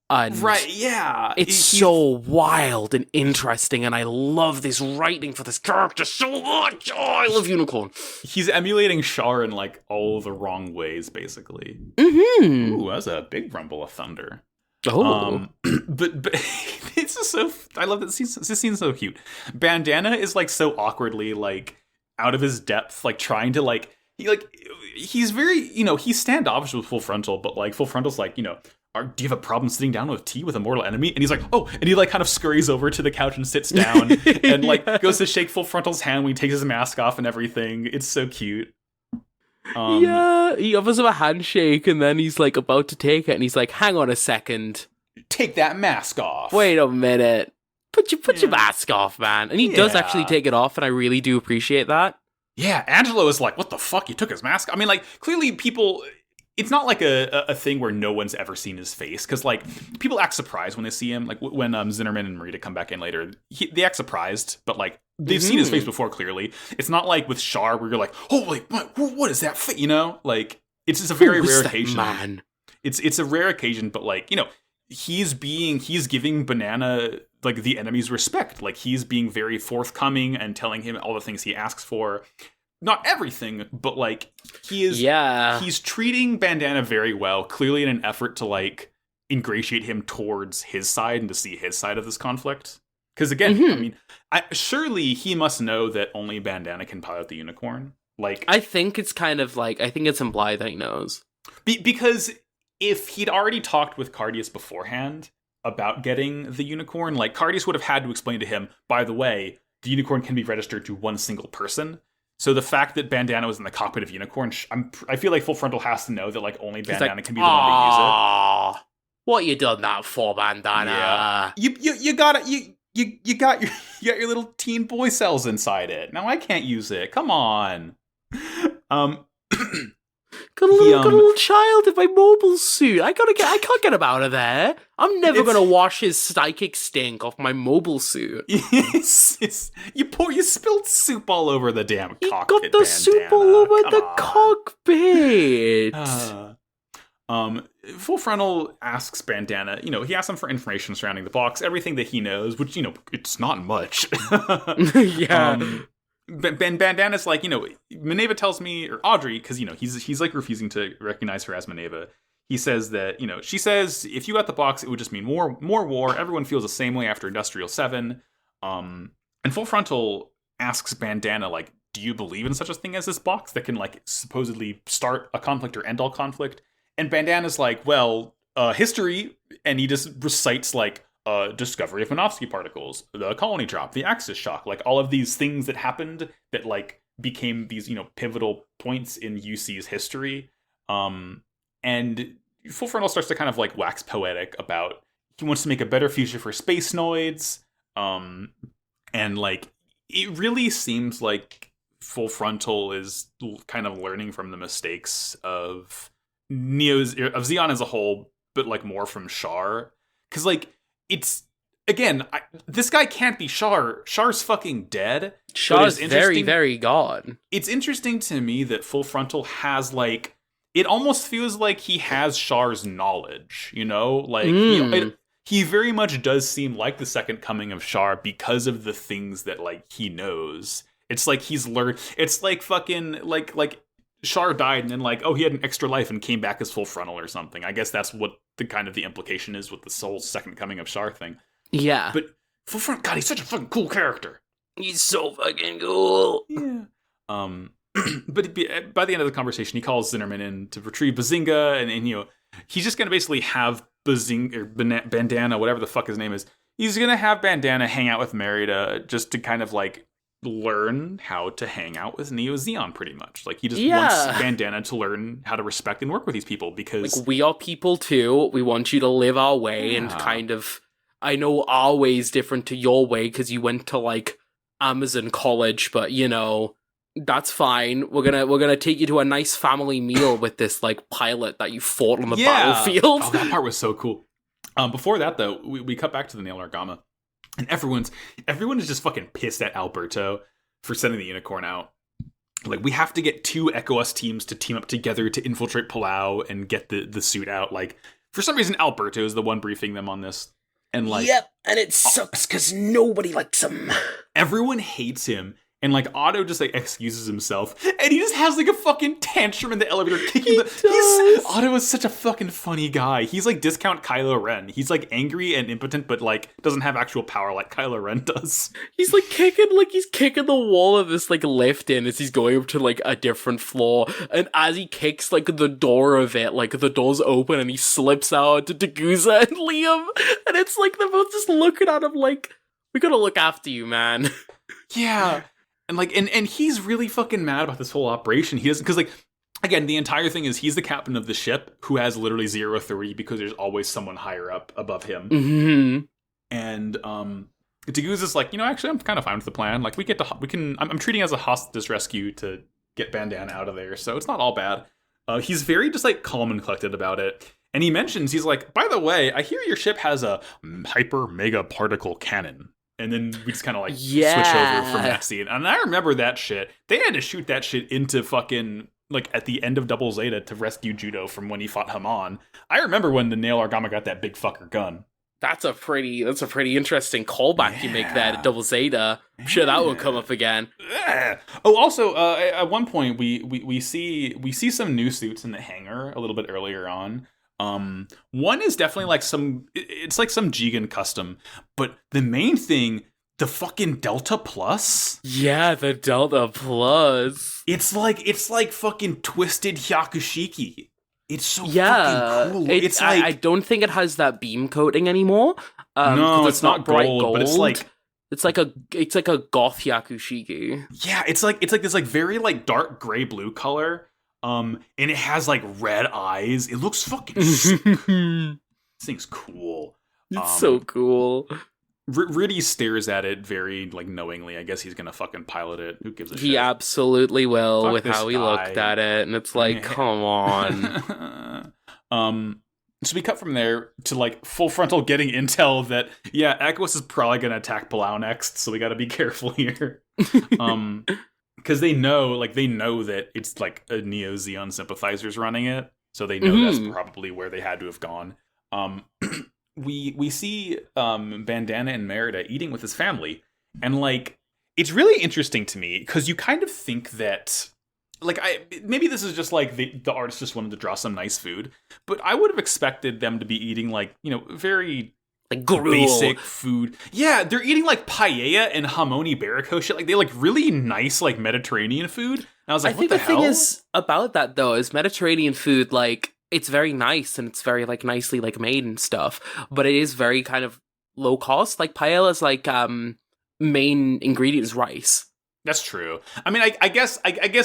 And right, yeah. It's so wild and interesting, and I love this writing for this character so much. Oh, I love Unicorn. He's emulating Char in, like, all the wrong ways, basically. Mm-hmm. Ooh, that's a big rumble of thunder. Oh. But it's just so, I love this scene's so cute. Bandana is like so awkwardly like out of his depth, like trying to like he's very, you know, he's standoffish with Full Frontal, but like Full Frontal's like, you know, do you have a problem sitting down with tea with a mortal enemy? And he's like, oh, and he like kind of scurries over to the couch and sits down and like goes to shake Full Frontal's hand when he takes his mask off and everything. It's so cute. He offers him a handshake and then he's like about to take it and he's like, hang on a second. Take that mask off. Wait a minute. Put your mask off, man. And he does actually take it off, and I really do appreciate that. Yeah, Angelo is like, what the fuck? You took his mask? I mean, like, clearly people... It's not like a thing where no one's ever seen his face, because like people act surprised when they see him. Like when Zinnerman and Marita come back in later, they act surprised, but like they've seen his face before. Clearly, it's not like with Char where you're like, oh, like what is that face? You know, like it's just a very rare occasion. Man? It's a rare occasion, but like, you know, he's giving Banana like the enemy's respect. Like he's being very forthcoming and telling him all the things he asks for. Not everything, but like he's treating Bandana very well, clearly in an effort to like ingratiate him towards his side and to see his side of this conflict. Because again, I mean, surely he must know that only Bandana can pilot the unicorn. Like, I think it's kind of like, I think it's implied that he knows. Because if he'd already talked with Cardius beforehand about getting the unicorn, like Cardius would have had to explain to him, by the way, the unicorn can be registered to one single person. So the fact that Bandana was in the cockpit of Unicorn, I feel like Full Frontal has to know that like only Bandana can be the one to use it. What you done that for, Bandana? Yeah. You got it. You got your little teen boy cells inside it. Now I can't use it. Come on. Got a little child in my mobile suit. I can't get him out of there. I'm never gonna wash his psychic stink off my mobile suit. You spilled soup all over the damn cockpit. Got the Bandana. soup all over the cockpit. Full Frontal asks Bandana, you know, he asks him for information surrounding the box, everything that he knows, which, you know, it's not much. Yeah. Bandana's like, Maneva tells me, or Audrey, because, he's like refusing to recognize her as Maneva. He says that, she says, if you got the box, it would just mean more war. Everyone feels the same way after Industrial 7. And Full Frontal asks Bandana, like, do you believe in such a thing as this box that can, like, supposedly start a conflict or end all conflict? And Bandana's like, well, history, and he just recites, like, discovery of Minovsky particles, the colony drop, the Axis shock, like, all of these things that happened that, like, became these, pivotal points in UC's history. And Full Frontal starts to kind of like wax poetic about he wants to make a better future for space noids. And like it really seems like Full Frontal is kind of learning from the mistakes of Xeon as a whole, but like more from Char. Cause like it's again, this guy can't be Char. Char's fucking dead. Char's very, very gone. It's interesting to me that Full Frontal has like, it almost feels like he has Char's knowledge, Like, he very much does seem like the second coming of Char because of the things that, like, he knows. It's like he's learned... It's like fucking... Like Char died and then, like, he had an extra life and came back as Full Frontal or something. I guess that's what the kind of the implication is with the whole second coming of Char thing. Yeah. But Full Frontal... God, he's such a fucking cool character. He's so fucking cool. Yeah. But by the end of the conversation, he calls Zinnerman in to retrieve Bazinga, and he's just going to basically have Bandana, whatever the fuck his name is, he's going to have Bandana hang out with Merida just to kind of, like, learn how to hang out with Neo Zeon, pretty much. Like, he just wants Bandana to learn how to respect and work with these people, because... Like, we are people, too. We want you to live our way, and kind of... I know our way is different to your way, because you went to, like, Amazon College, but, that's fine. We're gonna take you to a nice family meal with this like pilot that you fought on the battlefield. Oh, that part was so cool. Before that though, we cut back to the Nail Argama, and everyone is just fucking pissed at Alberto for sending the Unicorn out. Like, we have to get 2 ECOS teams to team up together to infiltrate Palau and get the suit out. Like, for some reason, Alberto is the one briefing them on this. And like, yep, and it sucks because nobody likes him. Everyone hates him. And, like, Otto just, like, excuses himself. And he just has, like, a fucking tantrum in the elevator kicking Otto is such a fucking funny guy. He's, like, discount Kylo Ren. He's, like, angry and impotent, but, like, doesn't have actual power like Kylo Ren does. He's, like, kicking the wall of this, like, lift in as he's going up to, like, a different floor. And as he kicks, like, the door of it, like, the door's open and he slips out to Daguza and Liam. And it's, like, they're both just looking at him like, we gotta look after you, man. Yeah. And like, and he's really fucking mad about this whole operation. He doesn't, because like, again, the entire thing is he's the captain of the ship who has literally 0 authority because there's always someone higher up above him. Mm-hmm. And Daguz is like, actually, I'm kind of fine with the plan. Like, I'm treating it as a hostage rescue to get Bandana out of there, so it's not all bad. He's very just like calm and collected about it. And he mentions, he's like, by the way, I hear your ship has a hyper mega particle cannon. And then we just kind of like switch over from that scene. And I remember that shit. They had to shoot that shit into fucking, like, at the end of Double Zeta to rescue Judo from when he fought Haman. I remember when the Nail Argama got that big fucker gun. That's a pretty interesting callback you make there to Double Zeta. I'm sure that will come up again. Oh, also, at one point we see some new suits in the hangar a little bit earlier on. One is definitely like it's like some Jigen custom, but the main thing, the fucking Delta Plus. Yeah, the Delta Plus. It's like fucking twisted Hyakushiki. It's so fucking cool. It's like, I don't think it has that beam coating anymore. No, it's not bright gold, but it's like a goth Hyakushiki. Yeah, it's like this like very like dark gray blue color. And it has like red eyes. It looks fucking sick. This thing's cool. It's so cool. Riddy stares at it very like knowingly. I guess he's gonna fucking pilot it. Who gives a shit? He absolutely will. Fuck with how he guy. looked at it, and it's like, come on. So we cut from there to like Full Frontal getting intel that Echoes is probably gonna attack Palau next, so we got to be careful here. Because they know that it's like a Neo Zeon sympathizers running it, so they know that's probably where they had to have gone. We see Bandana and Merida eating with his family, and like it's really interesting to me because you kind of think that, like, maybe this is just like the artist just wanted to draw some nice food, but I would have expected them to be eating like, very like gruel. Basic food. Yeah, they're eating like paella and hamon iberico shit. Like, they like really nice like Mediterranean food. And I was like, what the hell? I think the thing is about that though is Mediterranean food, like, it's very nice and it's very like nicely like made and stuff, but it is very kind of low cost. Like paella's like main ingredient is rice. That's true. I mean, I guess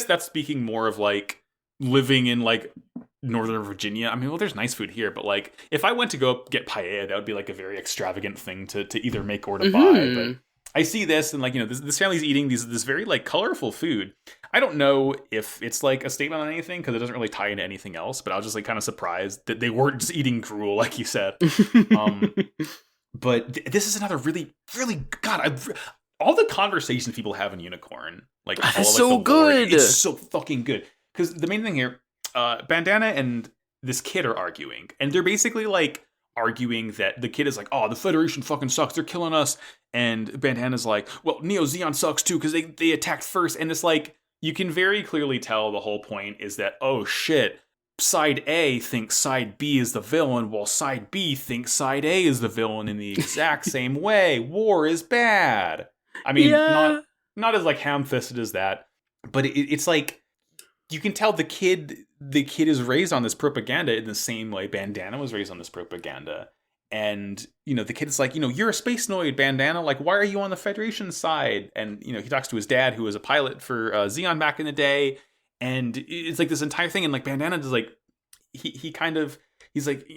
that's speaking more of like living in like Northern Virginia. I mean, well, there's nice food here, but like if I went to go get paella, that would be like a very extravagant thing to either make or to buy. But I see this and like, this family's eating this very like colorful food. I don't know if it's like a statement on anything because it doesn't really tie into anything else, but I was just like kind of surprised that they weren't just eating gruel, like you said. But this is another really, really, all the conversations people have in Unicorn, like, all, so like, good. Lore, it's so fucking good. Because the main thing here, Bandana and this kid are arguing, and they're basically like arguing that the kid is like, oh, the Federation fucking sucks, they're killing us, and Bandana's like, well, Neo Zeon sucks too because they attacked first, and it's like, you can very clearly tell the whole point is that, oh shit, Side A thinks Side B is the villain, while Side B thinks Side A is the villain in the exact same way. War is bad. I mean, not as like ham-fisted as that, but it's like, you can tell the kid is raised on this propaganda in the same way Bandana was raised on this propaganda. And, the kid is like, you're a space noid, Bandana. Like, why are you on the Federation side? And, he talks to his dad, who was a pilot for Zeon back in the day. And it's like this entire thing. And like Bandana is like, he's like,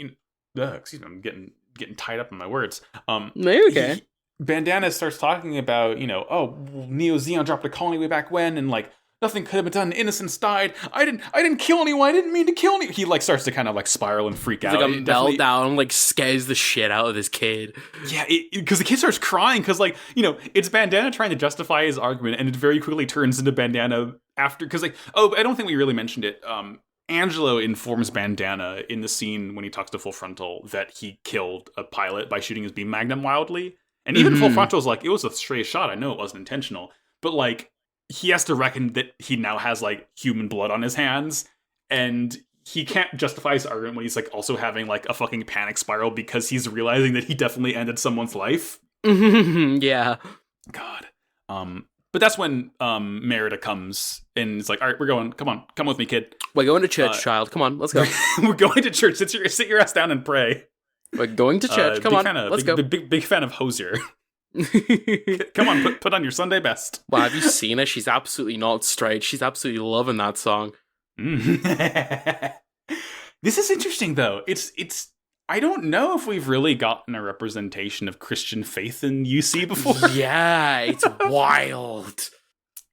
excuse me, I'm getting tied up in my words. Okay. Bandana starts talking about, oh, Neo Zeon dropped a colony way back when, and like, nothing could have been done. Innocents died. I didn't kill anyone. I didn't mean to kill anyone. He like starts to kind of like spiral and freak out. Like a meltdown, like scares the shit out of this kid. Yeah, because the kid starts crying because like, it's Bandana trying to justify his argument, and it very quickly turns into Bandana after, because like, I don't think we really mentioned it. Angelo informs Bandana in the scene when he talks to Full Frontal that he killed a pilot by shooting his beam magnum wildly. And even Full Frontal's like, it was a stray shot. I know it wasn't intentional. But like, he has to reckon that he now has like human blood on his hands, and he can't justify his argument when he's like also having like a fucking panic spiral because he's realizing that he definitely ended someone's life. Yeah. God. But that's when Merida comes and it's like, all right, we're going. Come with me, kid. We're going to church, child. Come on, let's go. We're going to church. Sit your ass down and pray. We're going to church. Come on, let's go. Big fan of Hosier. Come on, put on your Sunday best. Wow, have you seen her? She's absolutely not straight. She's absolutely loving that song. This is interesting, though. It's. I don't know if we've really gotten a representation of Christian faith in UC before. Yeah, it's wild.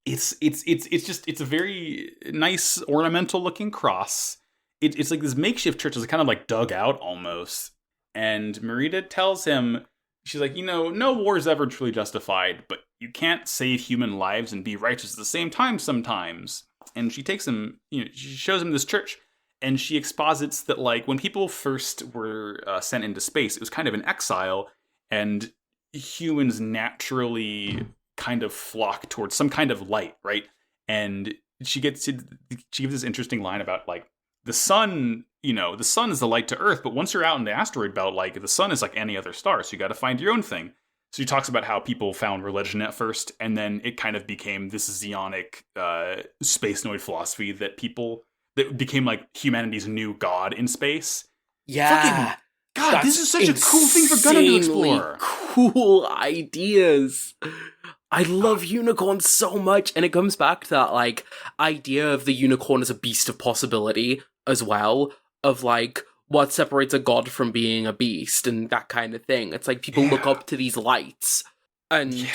It's a very nice ornamental looking cross. It's like this makeshift church is kind of like dug out almost. And Merida tells him, she's like, no war is ever truly justified, but you can't save human lives and be righteous at the same time sometimes. And she takes him, she shows him this church, and she exposits that, like, when people first were sent into space, it was kind of an exile, and humans naturally kind of flock towards some kind of light, right? And she gives this interesting line about, like, the sun, the sun is the light to Earth, but once you're out in the asteroid belt, like, the sun is like any other star, so you got to find your own thing. So she talks about how people found religion at first, and then it kind of became this Zeonic space noid philosophy that became like humanity's new god in space. Yeah. God, this is such a cool thing for Gundam to explore. Cool ideas. I love unicorns so much, and it comes back to that like idea of the unicorn as a beast of possibility as well, of like what separates a god from being a beast and that kind of thing. It's like people look up to these lights, and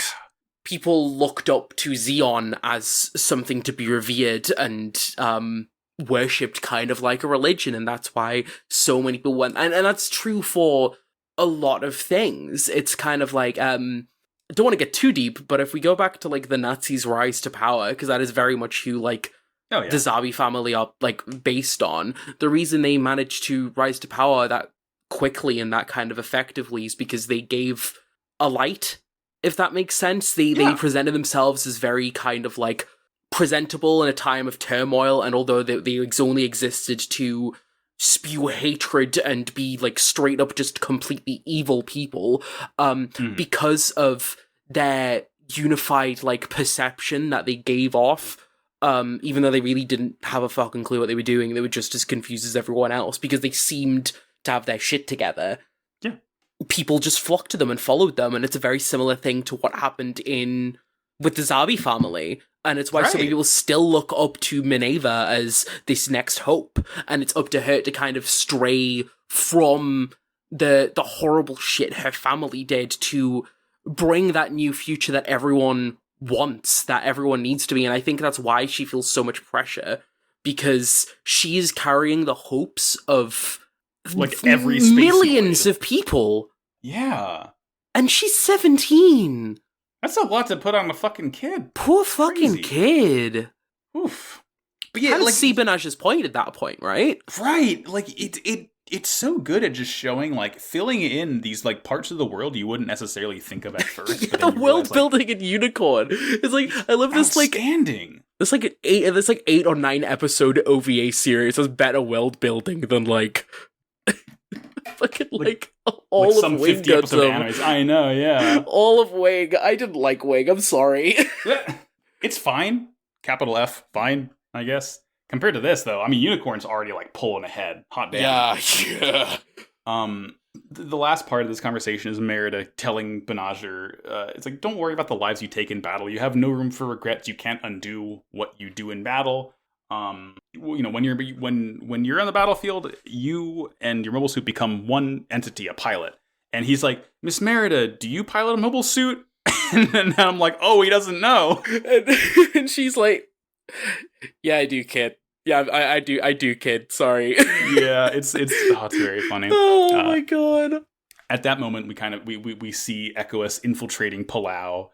people looked up to Zeon as something to be revered and worshipped kind of like a religion, and that's why so many people went, and that's true for a lot of things. It's kind of like I don't want to get too deep, but if we go back to like the Nazis' rise to power, because that is very much who like the Zabi family are like based on, the reason they managed to rise to power that quickly and that kind of effectively is because they gave a light if that makes sense. They presented themselves as very kind of like presentable in a time of turmoil, and although they only existed to spew hatred and be like straight up just completely evil people, because of their unified like perception that they gave off, even though they really didn't have a fucking clue what they were doing, they were just as confused as everyone else because they seemed to have their shit together. Yeah. People just flocked to them and followed them, and it's a very similar thing to what happened with the Zabi family, and it's why so many people still look up to Minerva as this next hope, and it's up to her to kind of stray from the horrible shit her family did to bring that new future that everyone wants, that everyone needs to be, and I think that's why she feels so much pressure, because she is carrying the hopes of like every millions of people. Yeah. And she's 17. That's a lot to put on a fucking kid. Poor fucking kid. Oof. But yeah, kind of like see Benaj's point at that point, right? Right. Like it's so good at just showing, like, filling in these like parts of the world you wouldn't necessarily think of at first. Yeah, but world building in Unicorn. It's like I love this outstanding. This like 8 or 9 episode OVA series has better world building than like fucking like all of some Wing 50 episode animes. I know, yeah. All of Wing. I didn't like Wing. I'm sorry. It's fine. Capital F, fine, I guess. Compared to this, though, I mean, Unicorn's already like pulling ahead. Hot damn. Yeah. The last part of this conversation is Merida telling Benager, it's like, don't worry about the lives you take in battle. You have no room for regrets. You can't undo what you do in battle. You know, when you're on the battlefield, you and your mobile suit become one entity, a pilot. And he's like, Miss Merida, do you pilot a mobile suit? And then I'm like, oh, he doesn't know. And she's like, yeah, I do, kid. Yeah, I do, kid. Sorry. Yeah, it's very funny. Oh my god. At that moment, we see Echous infiltrating Palau.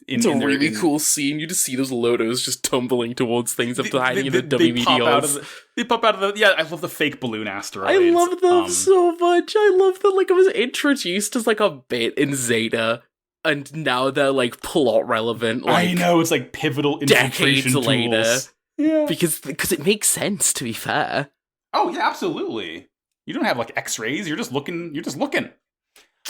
It's a really cool scene. You just see those Lotos just tumbling towards things after hiding in the WVDOs. They pop out of the... Yeah, I love the fake balloon asteroids. I love them so much. I love that, like, it was introduced as, like, a bit in Zeta, and now they're, like, plot relevant. Like, I know, it's, like, pivotal infiltration tools. Later. Yeah. Because it makes sense, to be fair. Oh, yeah, absolutely. You don't have, like, X-rays. You're just looking.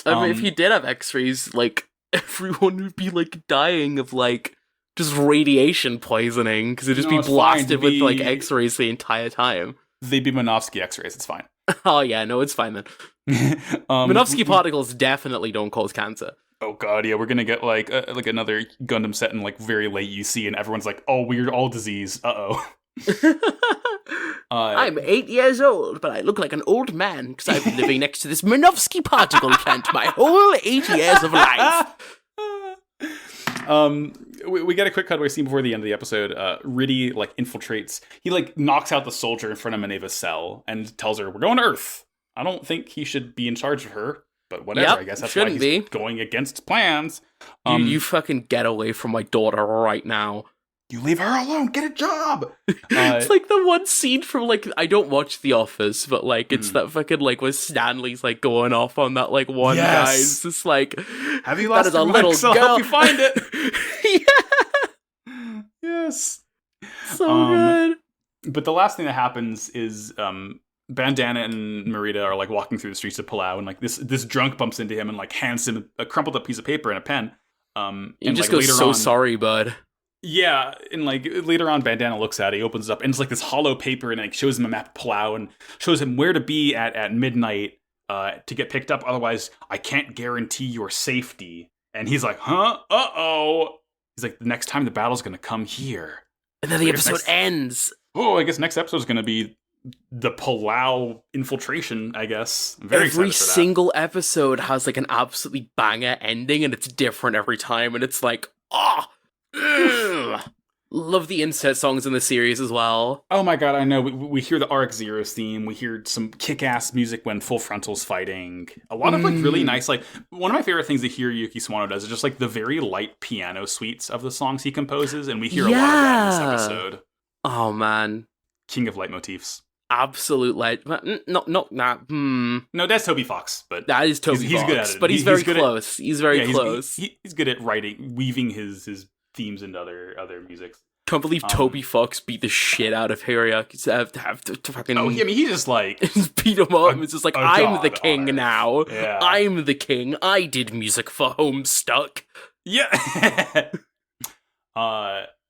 I mean, if you did have X-rays, like, everyone would be, like, dying of, like, just radiation poisoning, because it'd just be blasted with, like, X-rays the entire time. They'd be Minovsky X-rays, it's fine. Oh, yeah, no, it's fine then. Minovsky particles definitely don't cause cancer. Oh god, yeah, we're gonna get, like another Gundam set in, like, very late UC, and everyone's like, oh, weird, all disease, uh-oh. I'm 8 years old, but I look like an old man because I've been living next to this Minovsky particle plant my whole 8 years of life. We get a quick cutaway scene before the end of the episode. Riddy, like, infiltrates. He, like, knocks out the soldier in front of Minerva's cell and tells her, we're going to Earth. I don't think he should be in charge of her, but whatever. Yep, I guess that's why he's going against plans. You fucking get away from my daughter right now. You leave her alone. Get a job. It's like the one scene from, like, I don't watch The Office, but, like, it's that fucking, like, where Stanley's, like, going off on that, like, one guy. It's just like, have you lost a little girl? I'll help you find it. Yeah. Yes. So good. But the last thing that happens is Bandana and Merida are, like, walking through the streets of Palau, and, like, this drunk bumps into him and, like, hands him a crumpled up piece of paper and a pen. You just go, so sorry, bud. Yeah, and, like, later on, Bandana looks at it, he opens it up, and it's, like, this hollow paper, and, like, shows him a map of Palau, and shows him where to be at midnight to get picked up, otherwise, I can't guarantee your safety. And he's like, huh? Uh-oh! He's like, the next time the battle's gonna come here. And then the episode ends! Oh, I guess next episode's gonna be the Palau infiltration, I guess. I'm very excited for that. Every single episode has, like, an absolutely banger ending, and it's different every time, and it's like, love the insert songs in the series as well. Oh my god, I know. We hear the RX Zeroes theme. We hear some kick-ass music when Full Frontal's fighting. A lot of, like, really nice, like, one of my favorite things that Hiroyuki Sawano does is just, like, the very light piano suites of the songs he composes, and we hear a lot of that in this episode. Oh man. King of leitmotifs. absolute legend. Not that. No, that's Toby Fox, but that is Toby Fox. He's good at it. But he's very close. He's very close. He's good at weaving his themes into other musics. Can't believe Toby Fox beat the shit out of Hiroyuki. Have to fucking. Oh, yeah, I mean, he just like beat him up. It's just like, I'm the king now. Yeah. I'm the king. I did music for Homestuck. Yeah.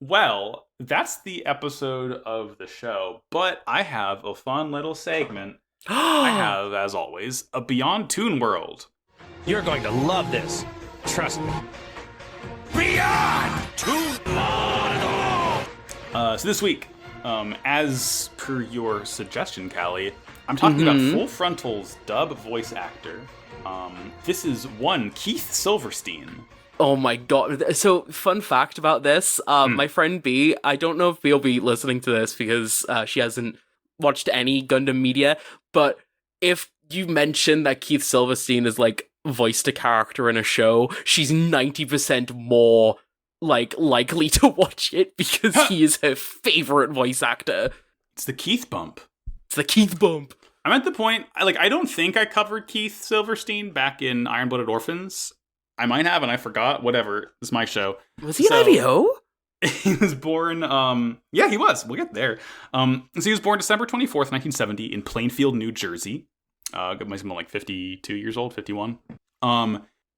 Well, that's the episode of the show. But I have a fun little segment. I have, as always, a Beyond Toon World. You're going to love this. Trust me. Beyond Toon World! So this week, as per your suggestion, Callie, I'm talking about Full Frontal's dub voice actor. This is one Keith Silverstein. Oh my god. So, fun fact about this, my friend B, I don't know if B will be listening to this because she hasn't watched any Gundam media, but if you mention that Keith Silverstein is, like, voiced a character in a show, she's 90% more, like, likely to watch it because he is her favorite voice actor. It's the Keith bump. It's the Keith bump. I'm at the point, I don't think I covered Keith Silverstein back in Iron-Blooded Orphans. I might have, and I forgot. Whatever. It's my show. Was he an IVO? He was born, yeah, he was. We'll get there. So he was born December 24th, 1970 in Plainfield, New Jersey. Must have been like 52 years old, 51.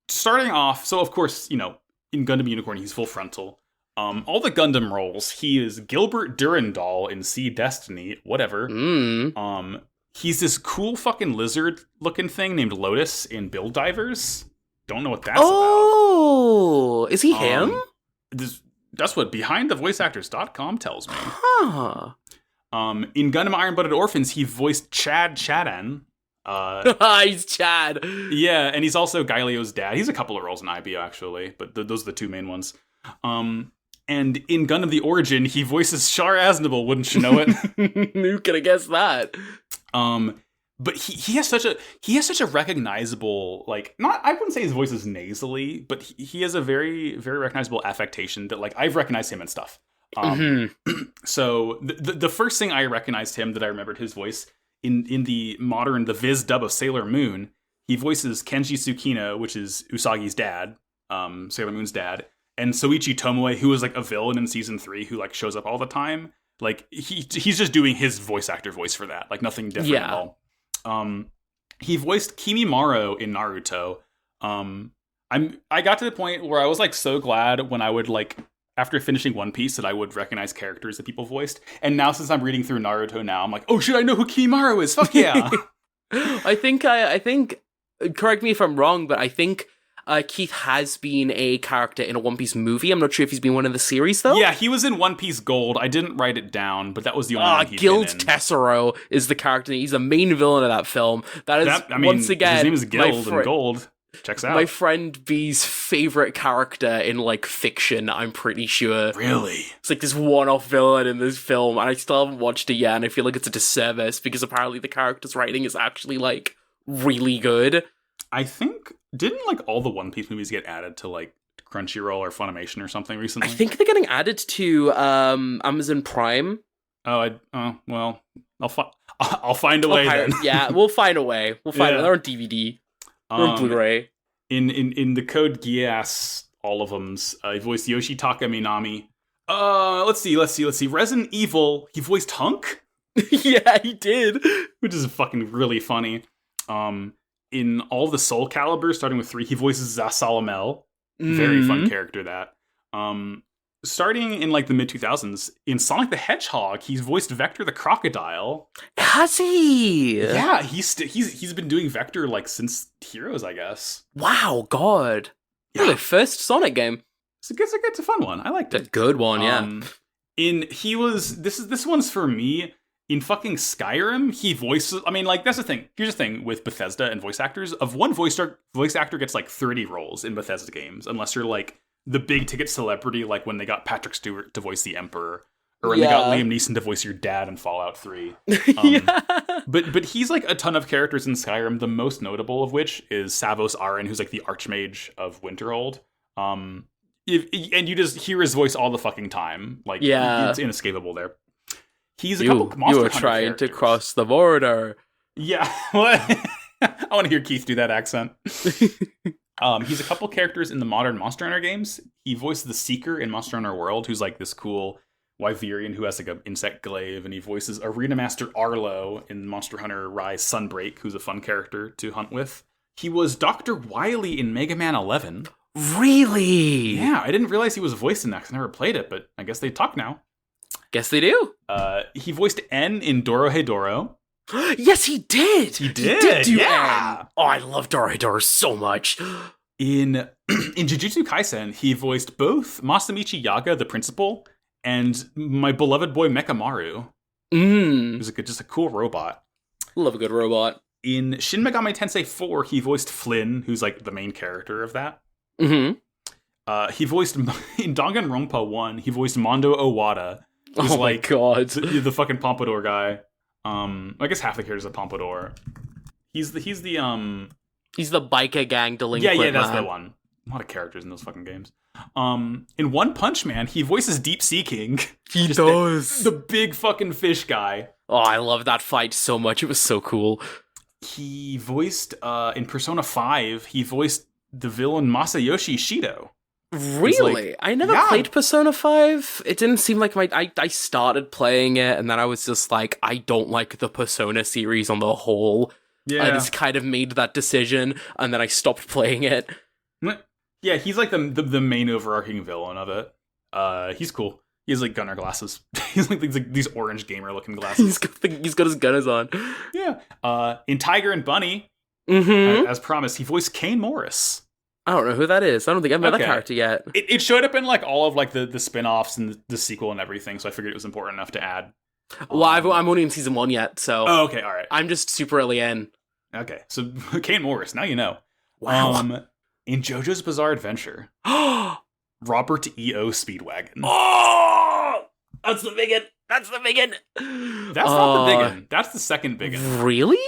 Starting off, so of course, you know, in Gundam Unicorn, he's full frontal. All the Gundam roles, he is Gilbert Durandal in Sea Destiny, whatever. He's this cool fucking lizard-looking thing named Lotus in Build Divers. Don't know what that's about. Oh, is he him? That's what BehindTheVoiceActors.com tells me. Huh. In Gundam Iron-Blooded Orphans, he voiced Chad Chadan. He's Chad. Yeah, and he's also Gailio's dad. He's a couple of roles in IBO, actually, but those are the two main ones. And in Gundam The Origin, he voices Char Aznable, wouldn't you know it? Who could have guessed that? But he has such a recognizable, like, I wouldn't say his voice is nasally, but he has a very, very recognizable affectation that, like, I've recognized him and stuff. So the first thing I recognized him that I remembered his voice in the Viz dub of Sailor Moon, he voices Kenji Tsukino, which is Usagi's dad, Sailor Moon's dad, and Soichi Tomoe, who was like a villain in season 3 who like shows up all the time. Like he's just doing his voice actor voice for that, like nothing different at all. He voiced Kimimaro in Naruto. I got to the point where I was like so glad when I would like after finishing One Piece that I would recognize characters that people voiced. And now since I'm reading through Naruto now, I'm like, oh shit, I know who Kimimaro is. Fuck yeah. I think correct me if I'm wrong, but I think Keith has been a character in a One Piece movie. I'm not sure if he's been one in the series, though. Yeah, he was in One Piece Gold. I didn't write it down, but that was the only one he'd Guild been in. Tessero is the character. He's the main villain of that film. Once again, his name is Guild and Gold. Checks out. My friend B's favorite character in, like, fiction, I'm pretty sure. Really? It's like this one-off villain in this film, and I still haven't watched it yet, and I feel like it's a disservice, because apparently the character's writing is actually, like, really good. I think, didn't, like, all the One Piece movies get added to, like, Crunchyroll or Funimation or something recently? I think they're getting added to Amazon Prime. Well, I'll find a way then. Yeah, we'll find a way. We'll find it. They're on DVD. Or on Blu-ray. In the Code Geass, all of them's, he voiced Yoshitaka Minami. Let's see. Resident Evil, he voiced Hunk? Yeah, he did. Which is fucking really funny. In all the Soul Calibur, starting with 3, he voices Zasalamel. Very fun character, that. Starting in, like, the mid-2000s, in Sonic the Hedgehog, he's voiced Vector the Crocodile. Has he? Yeah, he's been doing Vector, like, since Heroes, I guess. Wow, God. Yeah. The first Sonic game. It's a fun one. I liked it. A good one, yeah. This one's for me. In fucking Skyrim, he voices... I mean, like, that's the thing. Here's the thing with Bethesda and voice actors. Of one voice actor gets, like, 30 roles in Bethesda games, unless you're, like, the big ticket celebrity, like when they got Patrick Stewart to voice the Emperor, or when they got Liam Neeson to voice your dad in Fallout 3. But he's like a ton of characters in Skyrim, the most notable of which is Savos Aran, who's like the Archmage of Winterhold. And you just hear his voice all the fucking time. Like, it's inescapable there. He's a couple Monster You were Hunter trying characters. to cross the border. Yeah. I want to hear Keith do that accent. He's a couple characters in the modern Monster Hunter games. He voiced the Seeker in Monster Hunter World, who's like this cool Wyverian who has like an insect glaive, and he voices Arena Master Arlo in Monster Hunter Rise Sunbreak, who's a fun character to hunt with. He was Dr. Wily in Mega Man 11. Really? Yeah, I didn't realize he was voiced in that because I never played it, but I guess they talk now. Guess they do. He voiced N in Dorohedoro. Yes, he did. He did do yeah. N. Oh, I love Dorohedoro so much. In Jujutsu Kaisen, he voiced both Masamichi Yaga, the principal, and my beloved boy Mekamaru. Who's just a cool robot. Love a good robot. In Shin Megami Tensei 4, he voiced Flynn, who's like the main character of that. He voiced in Danganronpa 1. He voiced Mondo Owada, who's my god, the fucking Pompadour guy. I guess half the characters are Pompadour. He's the biker gang delinquent. Yeah, that's man. the one. A lot of characters in those fucking games. In One Punch Man, he voices Deep Sea King. He does. The big fucking fish guy. Oh, I love that fight so much. It was so cool. He voiced, in Persona 5, he voiced the villain Masayoshi Shido. Really? I never played Persona 5. It didn't seem like I started playing it, and then I was just like, I don't like the Persona series on the whole. Yeah. I just kind of made that decision, and then I stopped playing it. Yeah, he's like the main overarching villain of it. He's cool. He has like gunner glasses. He's like these orange gamer looking glasses. he's got his gunners on. Yeah. In Tiger and Bunny, as promised, he voiced Kane Morris. I don't know who that is. I don't think I've met that character yet. It showed up in like all of like the spin-offs and the sequel and everything, so I figured it was important enough to add. Well, I'm only in season 1 yet, so... Oh, okay, all right. I'm just super early in. Okay, so Kane Morris, now you know. Wow. In JoJo's Bizarre Adventure, Robert E.O. Speedwagon. Oh! That's the biggin! That's not the biggin. That's the second biggin. Really?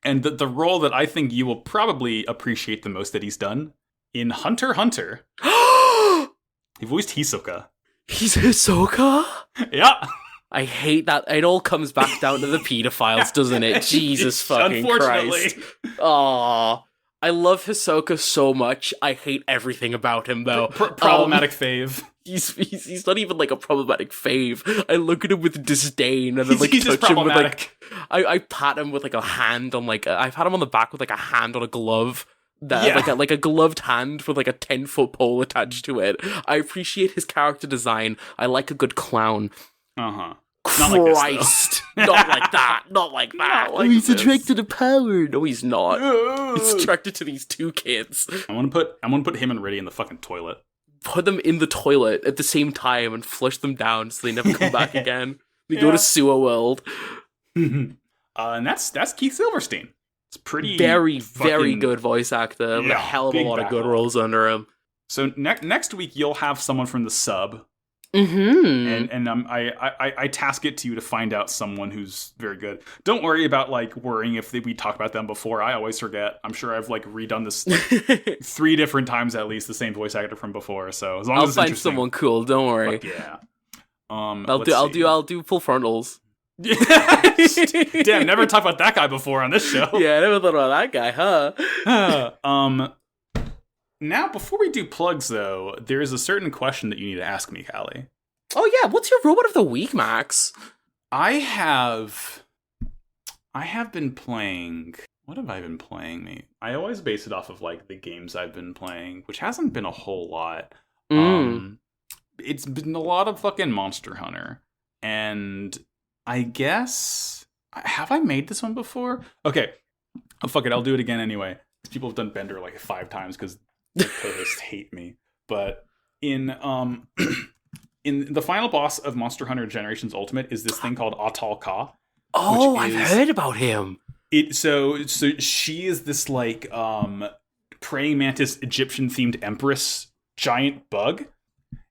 And the role that I think you will probably appreciate the most that he's done, in Hunter x Hunter, he voiced Hisoka. He's Hisoka? Yeah. I hate that. It all comes back down to the pedophiles, doesn't it? Jesus fucking Christ. Aw. I love Hisoka so much. I hate everything about him, though. Problematic fave. He's not even like a problematic fave. I look at him with disdain and then like he's touch him with like I pat him with like a hand on like I pat him on the back with like a hand on a glove. Like a gloved hand with like a 10-foot pole attached to it. I appreciate his character design. I like a good clown. Uh-huh. Christ. Not like that. Not like that. Like he's attracted to power. No, he's not. He's attracted to these two kids. I'm gonna put him and Riddy in the fucking toilet. Put them in the toilet at the same time and flush them down so they never come back again. They go to Sewer World. And that's Keith Silverstein. It's pretty very good voice actor. Yeah, a hell of a lot of good roles under him. So next week you'll have someone from the sub. Mm-hmm. And I task it to you to find out someone who's very good. Don't worry about like worrying if we talk about them before. I always forget. I'm sure I've like redone this 3 different times at least, the same voice actor from before. So as long as I'll it's find someone cool. Don't worry. But yeah. I'll do full frontals. Damn, never talked about that guy before on this show. Yeah, I never thought about that guy, huh? Now, before we do plugs, though, there is a certain question that you need to ask me, Callie. Oh yeah, what's your robot of the week, Max? I have been playing. What have I been playing? I always base it off of like the games I've been playing, which hasn't been a whole lot. It's been a lot of fucking Monster Hunter, and I guess have I made this one before? Okay, oh, fuck it, I'll do it again anyway. People have done Bender like 5 times because the co-hosts hate me. But in the final boss of Monster Hunter Generations Ultimate is this thing called Atal Ka. Oh, I've heard about him. So she is this like praying mantis Egyptian themed empress giant bug.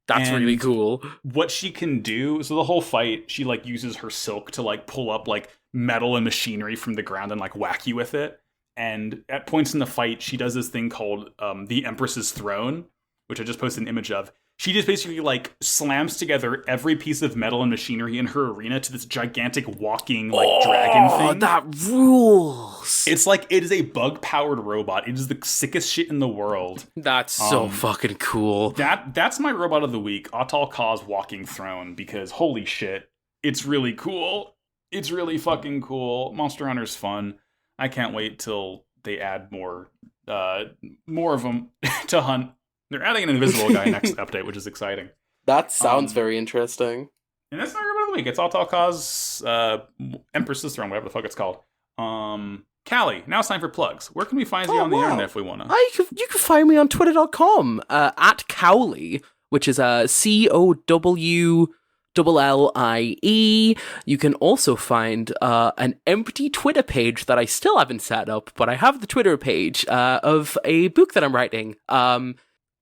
That's really cool. What she can do, so the whole fight, she like uses her silk to like pull up like metal and machinery from the ground and like whack you with it. And at points in the fight, she does this thing called the Empress's Throne, which I just posted an image of. She just basically, like, slams together every piece of metal and machinery in her arena to this gigantic walking, like, dragon thing. Oh, that rules! It's like, it is a bug-powered robot. It is the sickest shit in the world. That's so fucking cool. That's my robot of the week, Atal Ka's Walking Throne, because holy shit, it's really cool. It's really fucking cool. Monster Hunter's fun. I can't wait till they add more of them to hunt. They're adding an invisible guy next update, which is exciting. That sounds very interesting. And that's my robot of the week. It's Atal Ka's Empress's Throne, whatever the fuck it's called. Callie, now it's time for plugs. Where can we find you on the internet if we want to? You can find me on twitter.com, at Cowley, which is COWLLIE. You can also find an empty Twitter page that I still haven't set up, but I have the Twitter page of a book that I'm writing.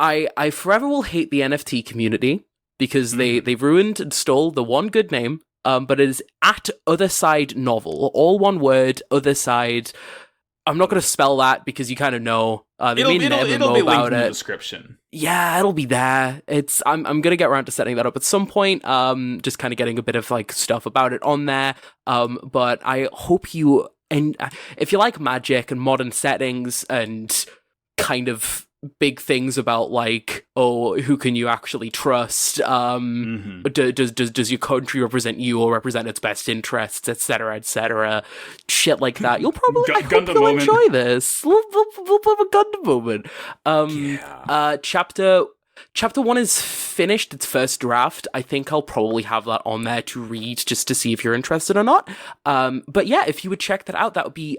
I forever will hate the NFT community because they've ruined and stole the one good name, but it is at Other Side Novel, all one word, Other Side. I'm not going to spell that because you kind of know. It'll be linked in the description. Yeah, it'll be there. I'm going to get around to setting that up at some point. Just kind of getting a bit of like stuff about it on there. But I hope you, and if you like magic and modern settings and kind of big things about like, oh, who can you actually trust? Does your country represent you or represent its best interests, etc., etc. Shit like that. You'll probably you'll enjoy this. We'll have a Gundam moment. Chapter 1 is finished, its first draft. I think I'll probably have that on there to read just to see if you're interested or not. But yeah, if you would check that out, that would be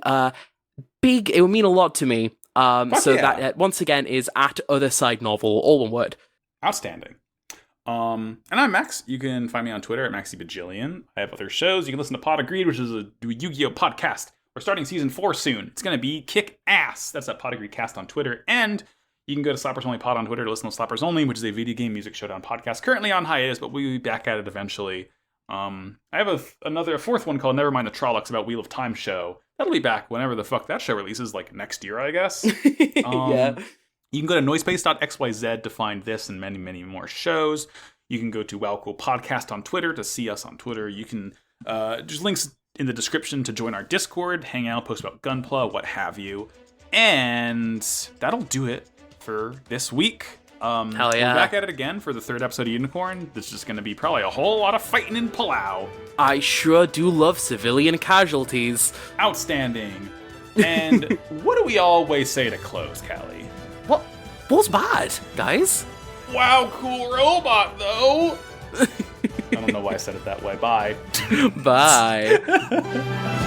big. It would mean a lot to me. That once again is at Other Side Novel, all one word. Outstanding. And I'm Max. You can find me on Twitter at MaxyBajillion. I have other shows. You can listen to Pod Agreed, which is a Yu-Gi-Oh podcast. We're starting season 4 soon. It's going to be kick ass. That's at Pod Agreed Cast on Twitter. And you can go to Slappers Only Pod on Twitter to listen to Slappers Only, which is a video game music showdown podcast currently on hiatus, but we'll be back at it eventually. I have a fourth one called Nevermind the Trollocs about Wheel of Time show. That'll be back whenever the fuck that show releases, like next year, I guess. Yeah. You can go to noisepace.xyz to find this and many, many more shows. You can go to Wow Cool Podcast on Twitter to see us on Twitter. You can, just links in the description to join our Discord, hang out, post about Gunpla, what have you. And that'll do it for this week. Hell yeah. We're back at it again for the 3rd episode of Unicorn. This is just going to be probably a whole lot of fighting in Palau. I sure do love civilian casualties. Outstanding. And what do we always say to close, Callie? What's bad, guys? Wow, cool robot, though. I don't know why I said it that way. Bye. Bye.